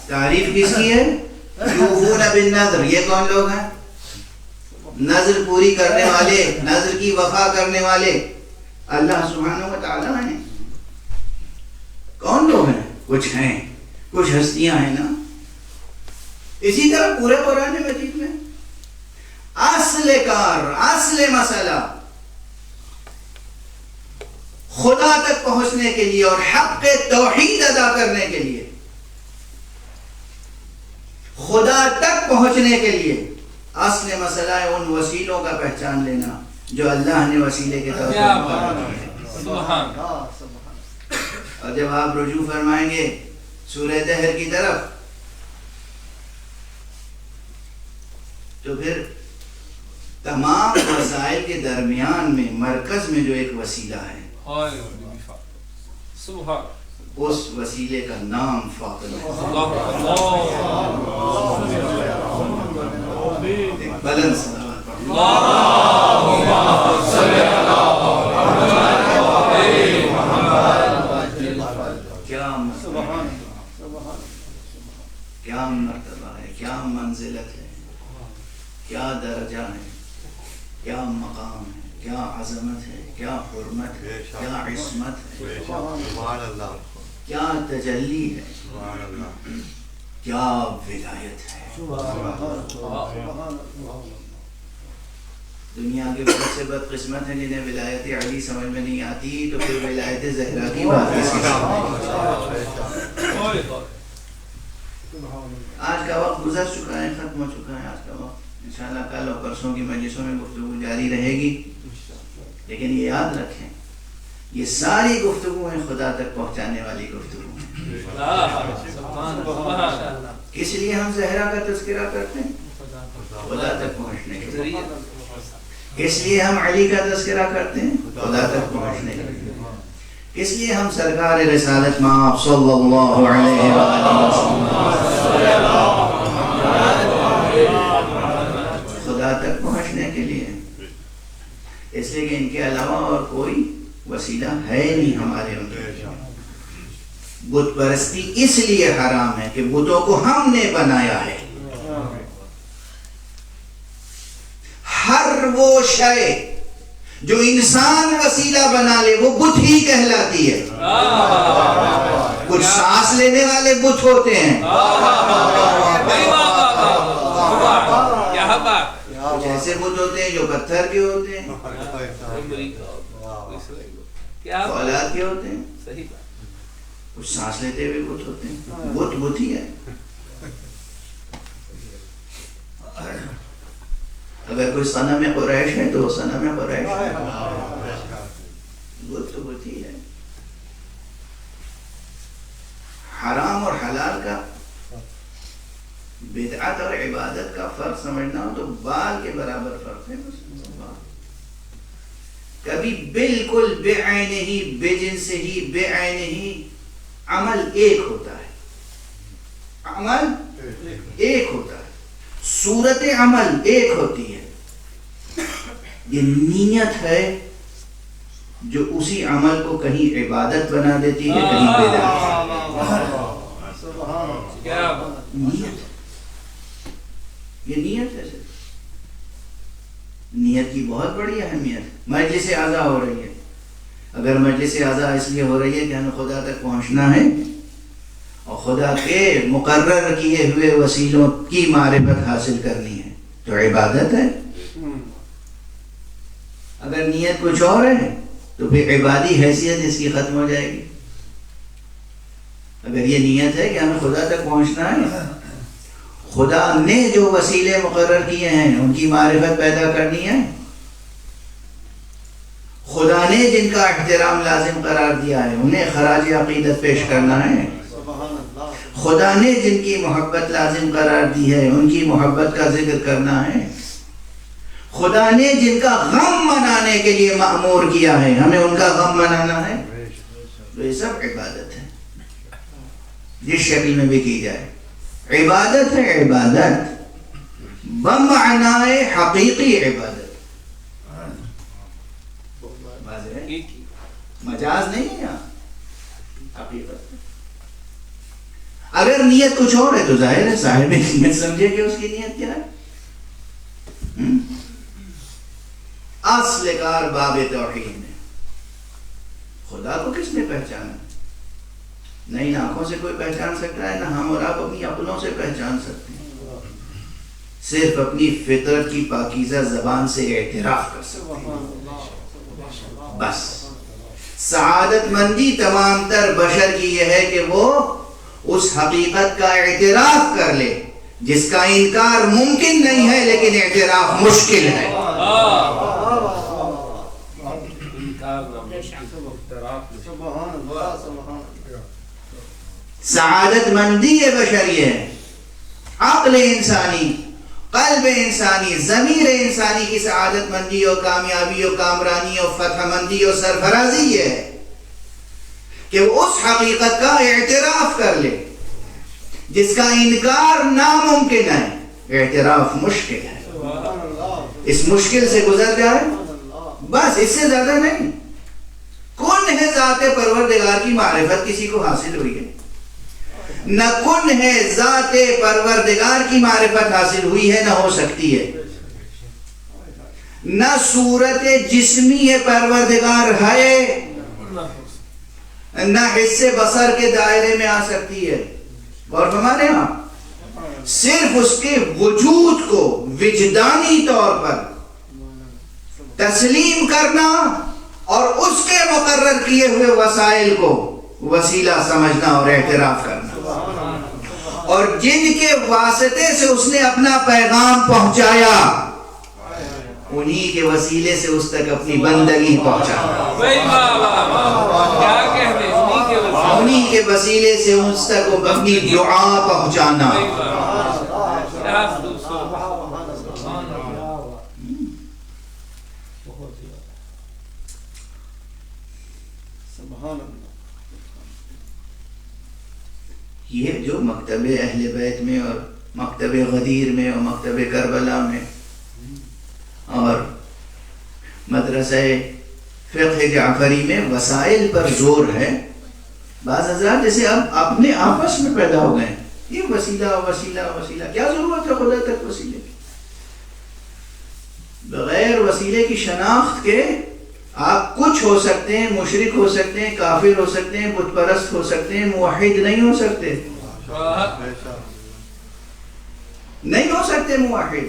Speaker 3: تعریف کس کی ہے؟ یوفون بالنذر. یہ کون لوگ ہیں؟ نذر پوری کرنے والے, نذر کی وفا کرنے والے اللہ سبحانہ و تعالیٰ ہیں. کون لوگ ہیں؟ کچھ ہیں, کچھ ہستیاں ہیں نا. اسی طرح پورے قرآن مجید میں اصل کار, اصل مسئلہ خدا تک پہنچنے کے لیے اور حق توحید ادا کرنے کے لیے, خدا تک پہنچنے کے لیے اصل مسئلہ ہے ان وسیلوں کا پہچان لینا جو اللہ نے وسیلے کے طور پر مقرر کیا. اور جب آپ رجوع فرمائیں گے سورہ دہر کی طرف, تو پھر تمام وسائل کے درمیان میں مرکز میں جو ایک وسیلہ ہے, اس وسیلے کا نام فاطمہ ہے. بلند صلوات کیا مرتبہ ہے, کیا منزلت ہے, کیا درجہ ہے, کیا مقام ہے, کیا عظمت ہے, کیا حرمت ہے, کیا عصمت ہے, کیا تجلی ہے, کیا ولایت ہے. دنیا کے بہت سے بدقسمت ہیں جنہیں ولایت علی سمجھ میں نہیں آتی, تو پھر ولایت زہرا کی بات کس کی. آج کا وقت گزر چکا ہے, ختم ہو چکا ہے آج کا وقت. انشاءاللہ کل اور پرسوں کی مجلسوں میں گفتگو جاری رہے گی, لیکن یہ یاد رکھیں یہ ساری گفتگو ہیں خدا تک پہنچانے والی گفتگو ہیں. کس لیے ہم زہرا کا تذکرہ کرتے ہیں؟ خدا تک پہنچنے کے لیے. کس لیے ہم علی کا تذکرہ کرتے ہیں؟ خدا تک پہنچنے کے لیے. کس لیے ہم سرکار رسالت مآب صلی اللہ علیہ وسلم خدا تک پہنچنے کے لیے. اس لیے کہ ان کے علاوہ اور کوئی وسیلہ ہے نہیں ہمارے ان کے. بت پرستی اس لیے حرام ہے کہ بتوں کو ہم نے بنایا ہے. ہر وہ شے جو انسان وسیلہ بنا لے وہ بت ہی کہلاتی ہے. کچھ سانس لینے والے بت ہوتے ہیں, کچھ ایسے بت ہوتے ہیں جو پتھر کے ہوتے ہیں, اولاد کے ہوتے ہیں, کچھ سانس لیتے ہوئے بت ہوتے ہیں. بت بت ہی ہے. اگر کوئی صنم قریش ہے تو وہ صنم قریش ہے, بت تو بت ہی ہے. حرام اور حلال کا بدعت بدعت اور عبادت کا فرق سمجھنا ہو تو بال کے برابر فرق ہے بس. کبھی بالکل بے عین ہی، بے جنس ہی، بے عین ہی عمل ایک ہوتا ہے، عمل ایک ہوتا ہے، صورت عمل ایک ہوتی ہے. یہ نیت ہے جو اسی عمل کو کہیں عبادت بنا دیتی ہے، کہیں بدعت. نیت، یہ نیت ہے. نیت کی بہت بڑی اہمیت. مجلس اعضاء ہو رہی ہے، اگر مجلس اعضاء اس لیے ہو رہی ہے کہ ہمیں خدا تک پہنچنا ہے اور خدا کے مقرر کیے ہوئے وسیلوں کی معرفت حاصل کرنی ہے تو عبادت ہے. اگر نیت کچھ اور ہے تو پھر عبادی حیثیت اس کی ختم ہو جائے گی. اگر یہ نیت ہے کہ ہمیں خدا تک پہنچنا ہے، خدا نے جو وسیلے مقرر کیے ہیں ان کی معرفت پیدا کرنی ہے، خدا نے جن کا احترام لازم قرار دیا ہے انہیں خراج عقیدت پیش کرنا ہے، خدا نے جن کی محبت لازم قرار دی ہے ان کی محبت کا ذکر کرنا ہے، خدا نے جن کا غم منانے کے لیے مأمور کیا ہے ہمیں ان کا غم منانا ہے. تو یہ سب عبادت ہے، جس شکل میں بھی کی جائے عبادت ہے. عبادت بمعنی حقیقی عبادت، مجاز نہیں ہے یہاں، حقیقت. اگر نیت کچھ اور ہے تو ظاہر ہے صاحب نیت سمجھے کہ اس کی نیت کیا ہے. اصل کار باب توحید میں خدا کو کس نے پہچانا؟ نہ ان آنکھوں سے کوئی پہچان سکتا ہے، نہ ہم اور آپ اپنی عقلوں سے پہچان سکتے ہیں، صرف اپنی فطرت کی پاکیزہ زبان سے اعتراف کر سکتے ہیں. بس سعادت مندی تمام تر بشر کی یہ ہے کہ وہ اس حقیقت کا اعتراف کر لے جس کا انکار ممکن نہیں ہے لیکن اعتراف مشکل ہے. سعادت مندی بشری ہے، عقل انسانی، قلب انسانی، ضمیر انسانی کی سعادت مندی اور کامیابی اور کامرانی اور فتح مندی اور سرفرازی یہ ہے کہ وہ اس حقیقت کا اعتراف کر لے جس کا انکار ناممکن ہے. اعتراف مشکل ہے، اس مشکل سے گزر جائے بس، اس سے زیادہ نہیں. کون ہے ذات پروردگار کی معرفت کسی کو حاصل ہوئی ہے؟ نہ کن ہے ذات پروردگار کی معرفت حاصل ہوئی ہے، نہ ہو سکتی ہے. نہ صورت جسمی پروردگار ہے، نہ حصے بصر کے دائرے میں آ سکتی ہے. اور ہمارے ہاں صرف اس کے وجود کو وجدانی طور پر تسلیم کرنا اور اس کے مقرر کیے ہوئے وسائل کو وسیلہ سمجھنا اور اعتراف کرنا، اور جن کے واسطے سے اس نے اپنا پیغام پہنچایا انہی کے وسیلے سے اس تک اپنی بندگی پہنچانا، انہی کے وسیلے سے اس تک اپنی دعا پہنچانا. یہ جو مکتب اہل بیت میں اور مکتب غدیر میں اور مکتب کربلا میں اور مدرسہ فقہ جعفری میں وسائل پر زور ہے. بعض حضرات جیسے اب اپنے آپس میں پیدا ہو گئے، یہ وسیلہ وسیلہ وسیلہ، کیا ضرورت ہے خدا تک وسیلے کی؟ بغیر وسیلے کی شناخت کے آپ کچھ ہو سکتے ہیں، مشرک ہو سکتے ہیں، کافر ہو سکتے ہیں، بت پرست ہو سکتے ہیں، موحد نہیں ہو سکتے، نہیں ہو سکتے موحد.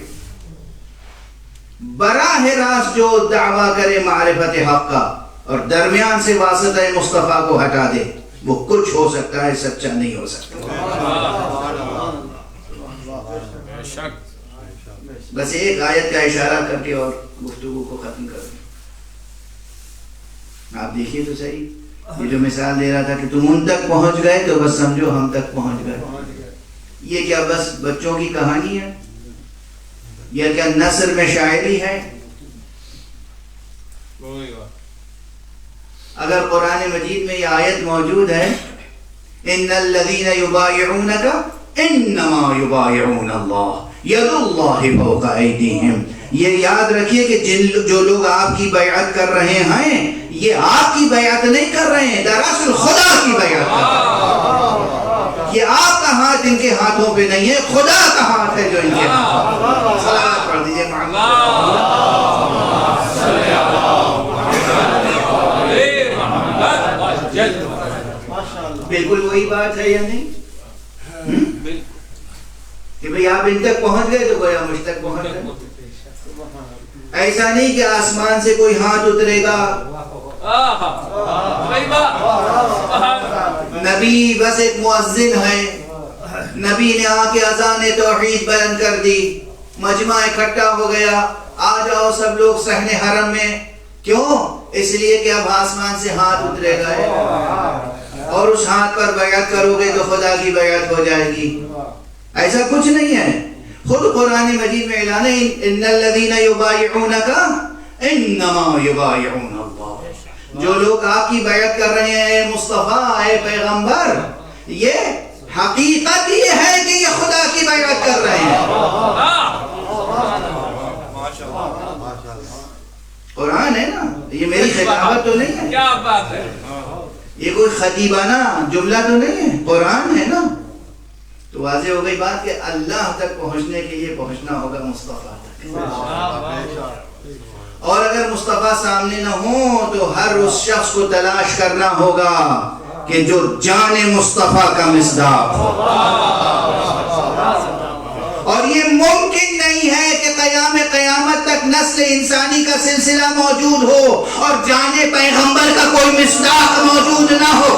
Speaker 3: براہ راست جو دعویٰ کرے معرفت حق کا اور درمیان سے واسطہ مصطفیٰ کو ہٹا دے وہ کچھ ہو سکتا ہے، سچا نہیں ہو سکتا. بس ایک آیت کا اشارہ کر کے اور گفتگو کو ختم کر دیں. آپ دیکھیے تو صحیح، یہ جو مثال دے رہا تھا کہ تم ان تک پہنچ گئے تو بس سمجھو ہم تک پہنچ گئے. یہ کیا بس بچوں کی کہانی ہے؟ یہ کیا نثر میں شاعری ہے؟ اگر قرآن مجید میں یہ آیت موجود ہے ان الذین یبایعونک انما یبایعون اللہ ید اللہ فوق ایدیہم، یہ یاد رکھیے کہ جو لوگ آپ کی بیعت کر رہے ہیں یہ آپ کی بیعت نہیں کر رہے ہیں، دراصل خدا کی بیعت کر رہے ہیں۔ یہ آپ کا ہاتھ ان کے ہاتھوں پہ نہیں ہے، خدا کا ہاتھ ہے جو ان کے ہاتھ۔ صلوات پڑھ دیجئے بالکل وہی بات ہے یا نہیں کہ بھئی آپ ان تک پہنچ گئے تو گویا مجھ تک پہنچ گئے۔ ایسا نہیں کہ آسمان سے کوئی ہاتھ اترے گا، نبی بس ایک مؤذن ہے، نبی نے آ کے اذان توحید بیان کر دی، مجمع اکٹھا ہو گیا، آ جاؤ سب لوگ صحن حرم میں۔ کیوں؟ اس لیے کہ اب آسمان سے ہاتھ اترے گا اور اس ہاتھ پر بیعت کرو گے تو خدا کی بیعت ہو جائے گی۔ ایسا کچھ نہیں ہے، خود قرآن مجید میں اعلان ہے ان الذین یبایعونک انما یبایعون اللہ، جو لوگ آپ کی بیعت کر رہے ہیں مصطفیٰ اے پیغمبر، یہ حقیقت یہ ہے کہ یہ خدا کی بیعت کر رہے ہیں۔ قرآن ہے نا، یہ میری خطابت تو نہیں ہے،
Speaker 5: کیا بات ہے،
Speaker 3: یہ کوئی خطیبانہ جملہ تو نہیں ہے، قرآن ہے نا۔ تو واضح ہو گئی بات کہ اللہ تک پہنچنے کے لیے پہنچنا ہوگا مصطفیٰ تک، اور اگر مصطفیٰ سامنے نہ ہو تو ہر اس شخص کو تلاش کرنا ہوگا کہ جو جان مصطفیٰ کا مصداق ہو، اور یہ ممکن نہیں ہے کہ قیامت تک نسل انسانی کا سلسلہ موجود ہو اور جان پیغمبر کا کوئی مصداق موجود نہ ہو۔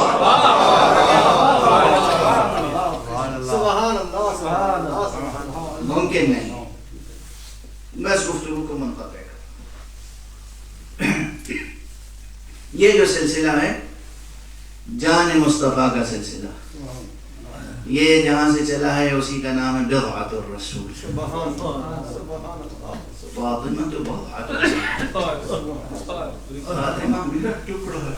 Speaker 3: ممکن نہیں، بس گفتگو کو منقطع کر۔ یہ جو سلسلہ ہے جان مصطفیٰ کا سلسلہ، یہ جہاں سے چلا ہے اسی کا نام ہے بضعۃ الرسول۔ فاطمہ تو بضعۃ الرسول، فاطمہ میرا ٹکڑا ہے۔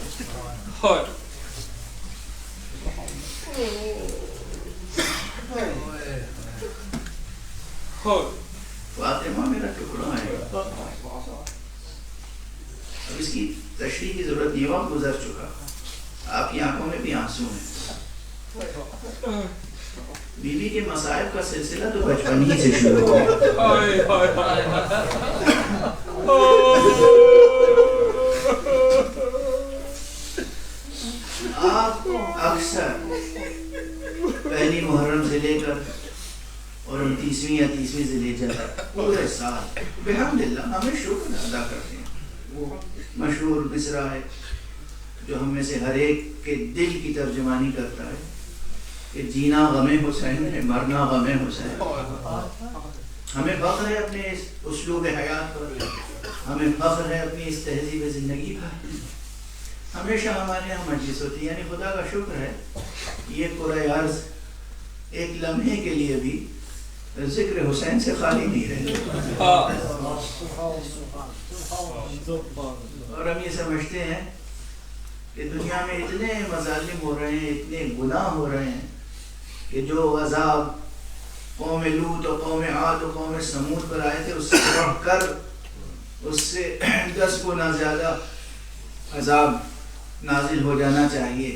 Speaker 3: فاطمہ میرا ٹکڑا ہے۔ اب اس کی تشریح کی ضرورت نہیں، وقت گزر چکا، آپ کی آنکھوں میں بھی آنسو ہیں۔ بی بی کے مصائب کا سلسلہ تو بچپن ہی سے شروع ہو گیا۔ آپ اکثر پہلی محرم سے لے کر اور 29ویں یا 30ویں سے لے کر پورے سال بحمدللہ ہمیں شکر ادا کرتے ہیں۔ وہ مشہور مصرع ہے جو ہم میں سے ہر ایک کے دل کی ترجمانی کرتا ہے کہ جینا غم حسین ہے، مرنا غم حسین۔ ہمیں فخر ہے اپنے اس اسلوب حیات پر، ہمیں فخر ہے اپنی اس تہذیب زندگی پر۔ ہمیشہ ہمارے یہاں مجلس ہوتی ہے، یعنی خدا کا شکر ہے یہ پورا عرض ایک لمحے کے لیے بھی ذکر حسین سے خالی نہیں رہے، اور ہم یہ سمجھتے ہیں کہ دنیا میں اتنے مظالم ہو رہے ہیں، اتنے گناہ ہو رہے ہیں کہ جو عذاب قوم لوط و قوم عاد و قوم سمود پر آئے تھے اس سے بڑھ کر اس سے 10 گنا زیادہ عذاب نازل ہو جانا چاہیے،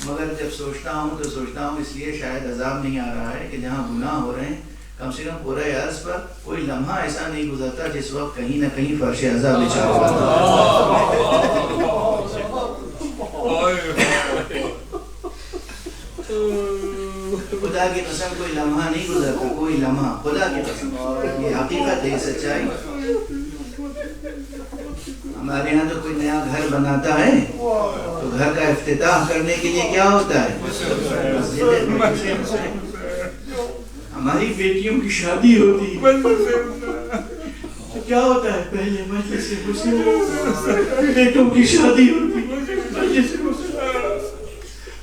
Speaker 3: مگر جب سوچتا ہوں تو سوچتا ہوں اس لیے شاید عذاب نہیں آ رہا ہے کہ جہاں گناہ ہو رہے ہیں کم سے کم پورے عرض پر کوئی لمحہ ایسا نہیں گزرتا جس وقت کہیں نہ کہیں فرش عذاب بچھا ہوا خدا کی قسم کوئی لمحہ نہیں گزرتا، کوئی لمحہ، خدا کی قسم، یہ حقیقت ہے، سچائی۔ ہمارے یہاں تو کوئی نیا گھر بناتا ہے تو گھر کا افتتاح کرنے کے لیے کیا ہوتا ہے؟ ہماری بیٹیوں کی شادی ہوتی تو کیا ہوتا ہے؟ پہلے مجلس حسین، بیٹوں کی شادی ہوتی مجلس حسین،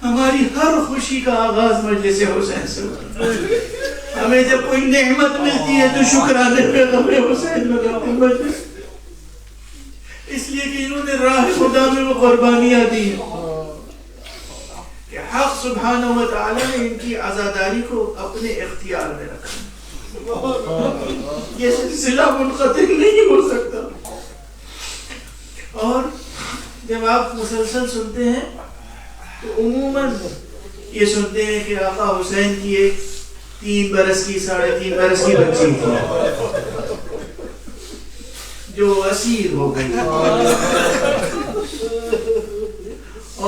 Speaker 3: ہماری ہر خوشی کا آغاز مجلس حسین سے ہوتا ہے۔ ہمیں جب کوئی نعمت ملتی ہے تو شکرانے پہ غم حسین لگاتے ہیں، اس لیے کہ انہوں نے راہ خدا میں وہ قربانیاں دی کہ حق سبحانہ و تعالی نے ان کی عزاداری کو اپنے اختیار میں رکھا. یہ سلسلہ منقطع نہیں ہو سکتا. اور جب آپ مسلسل سنتے ہیں تو عموماً یہ سنتے ہیں کہ آقا حسین کی ایک 3 برس کی 3.5 برس کی بچی تھی جو اسیر ہو گئی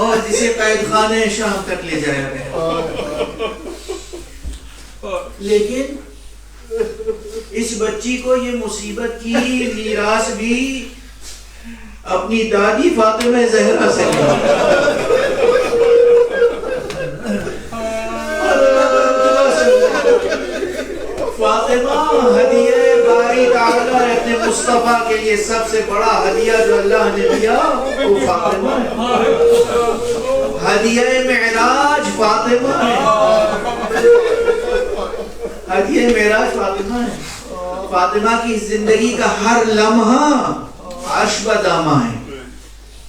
Speaker 3: اور جسے قید خانے شام تک لے جایا گیا. لیکن اس بچی کو یہ مصیبت کی میراث بھی اپنی دادی فاطمہ زہرا سے فاطمہ ہدیہ باری تعالیٰ اپنے مصطفیٰ کے لیے سب سے بڑا ہدیہ جو اللہ نے دیا وہ فاطمہ ہے. ہدیہ معراج فاطمہ ہے. ہدیہ معراج فاطمہ ہے. فاطمہ کی زندگی کا ہر لمحہ عرش بدامہ ہے.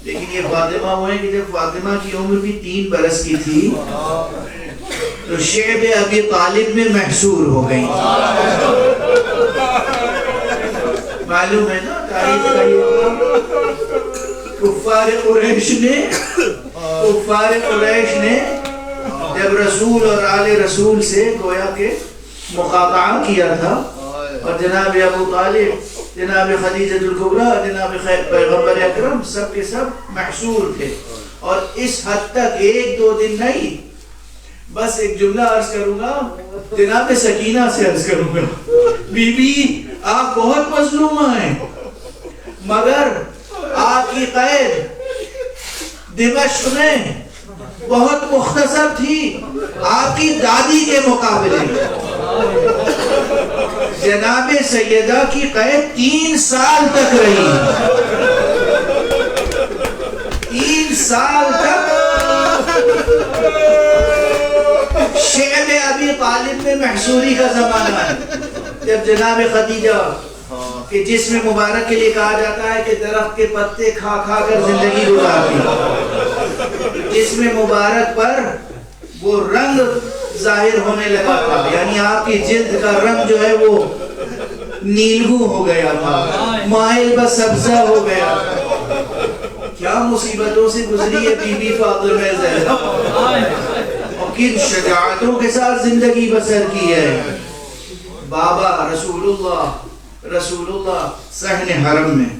Speaker 3: لیکن یہ فاطمہ ہوئے کہ جب فاطمہ کی عمر بھی 3 برس کی تھی تو شعب ابی طالب میں محصور ہو گئی. معلوم ہے نا تاریخ کا یہ کفار قریش نے جب رسول اور آل رسول سے گویا کہ مقاطعہ کیا تھا اور جناب ابو طالب، جناب خدیجہ الکبریٰ، جناب پیغمبر اکرم سب کے سب محصور تھے. اور اس حد تک 1-2 دن نہیں، بس ایک جملہ عرض کروں گا، جناب سکینہ سے عرض کروں گا، بی بی آپ بہت مظلومہ ہیں مگر آپ کی قید دمشق میں بہت مختصر تھی آپ کی دادی کے مقابلے. جناب سیدہ کی قید 3 سال تک رہی. 3 سال تک شعب ابی طالب میں محصوری کا زمانہ ہے. جب جناب خدیجہ کہ جسم مبارک کے لیے کہا جاتا ہے کہ درخت کے پتے کھا کھا کر زندگی گزارتی، جسم مبارک پر وہ رنگ ظاہر ہونے لگا تھا، یعنی آپ کی جلد کا رنگ جو ہے وہ نیلگوں ہو گیا تھا، مائل بس سبزہ ہو گیا. کیا مصیبتوں سے گزری ہے بی بی فاطمہ زہرا، اور کن شجاعتوں کے ساتھ زندگی بسر کی ہے. بابا رسول اللہ صحن حرم میں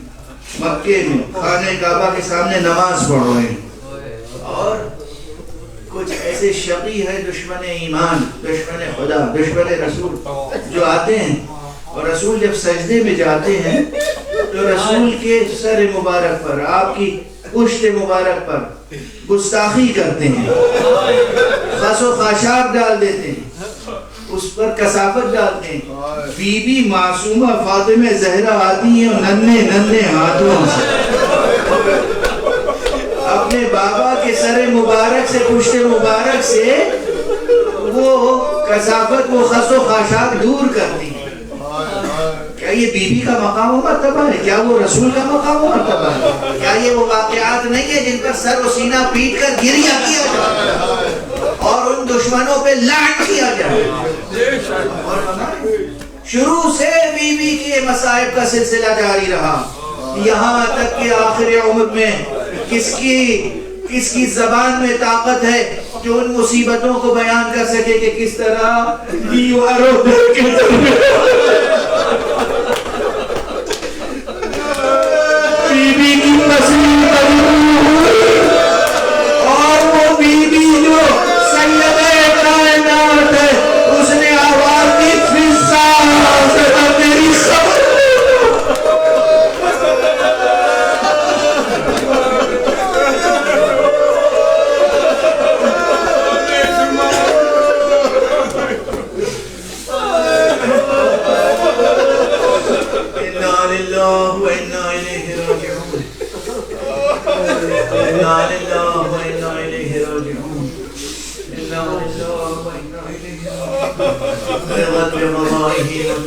Speaker 3: مکے میں خانہ کعبہ کے سامنے نماز پڑھ رہے ہیں اور کچھ ایسے شقی ہے دشمن ایمان، دشمن خدا، دشمن رسول جو آتے ہیں اور رسول جب سجدے میں جاتے ہیں تو رسول کے سر مبارک پر، آپ کی پشت مبارک پر گستاخی کرتے ہیں، خس و خاشاک ڈال دیتے ہیں، اس پر کثافت ڈالتے ہیں. بی بی معصومہ فاطمہ زہرا آتی ہیں ننھے ہاتھوں سے اپنے بابا کے سر مبارک سے، پشت مبارک سے وہ کثافت، وہ خس و خاشاک دور کرتی ہیں. کیا یہ بی بی کا مقام و مرتبہ ہے؟ کیا وہ رسول کا مقام و مرتبہ ہے؟ کیا یہ وہ واقعات نہیں ہے جن پر سر و سینہ پیٹ کر گریہ کیا جائے اور ان دشمنوں پہ لعنت کیا جائے؟ اور شروع سے بی بی کے مصائب کا سلسلہ جاری رہا، یہاں تک کہ آخر عمر میں کس کی زبان میں طاقت ہے جو ان مصیبتوں کو بیان کر سکے کہ کس طرح دیواروں کے بی بی کی مسیح اور وہ بی بی جو سید کائنات ہے، اس نے آواز دی فضا سے تیری خبر.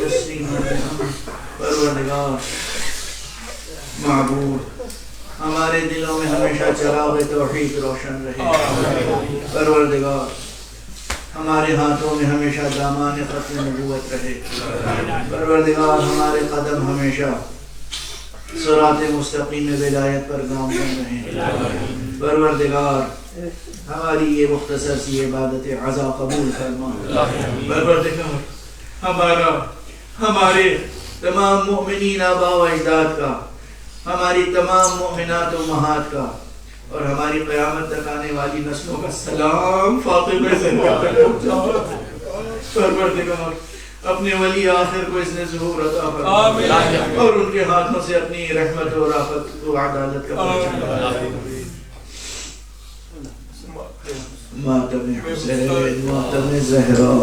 Speaker 3: تسلیما پروردگار معبود ہمارے دلوں میں ہمیشہ چراغ توحید روشن رہے پروردگار ہمارے ہاتھوں میں ہمیشہ دامان ختم نبوت رہے پروردگار ہمارے قدم ہمیشہ صراط مستقیم میں ولایت پر گامزن رہیں پروردگار ہماری یہ مختصر سی عبادت عزا قبول فرما پروردگار ہمارے تمام مؤمنین آباء و اجداد کا ہماری تمام مؤمنات و امہات کا اور ہماری قیامت تک آنے والی نسلوں کا سلام فاطمہ سے پروردگار اپنے ولی آخر کو اس نے ظہور عطا فرما اور ان کے ہاتھوں سے اپنی رحمت و رافت و عدالت کا ماتم حسین ماتم زہرا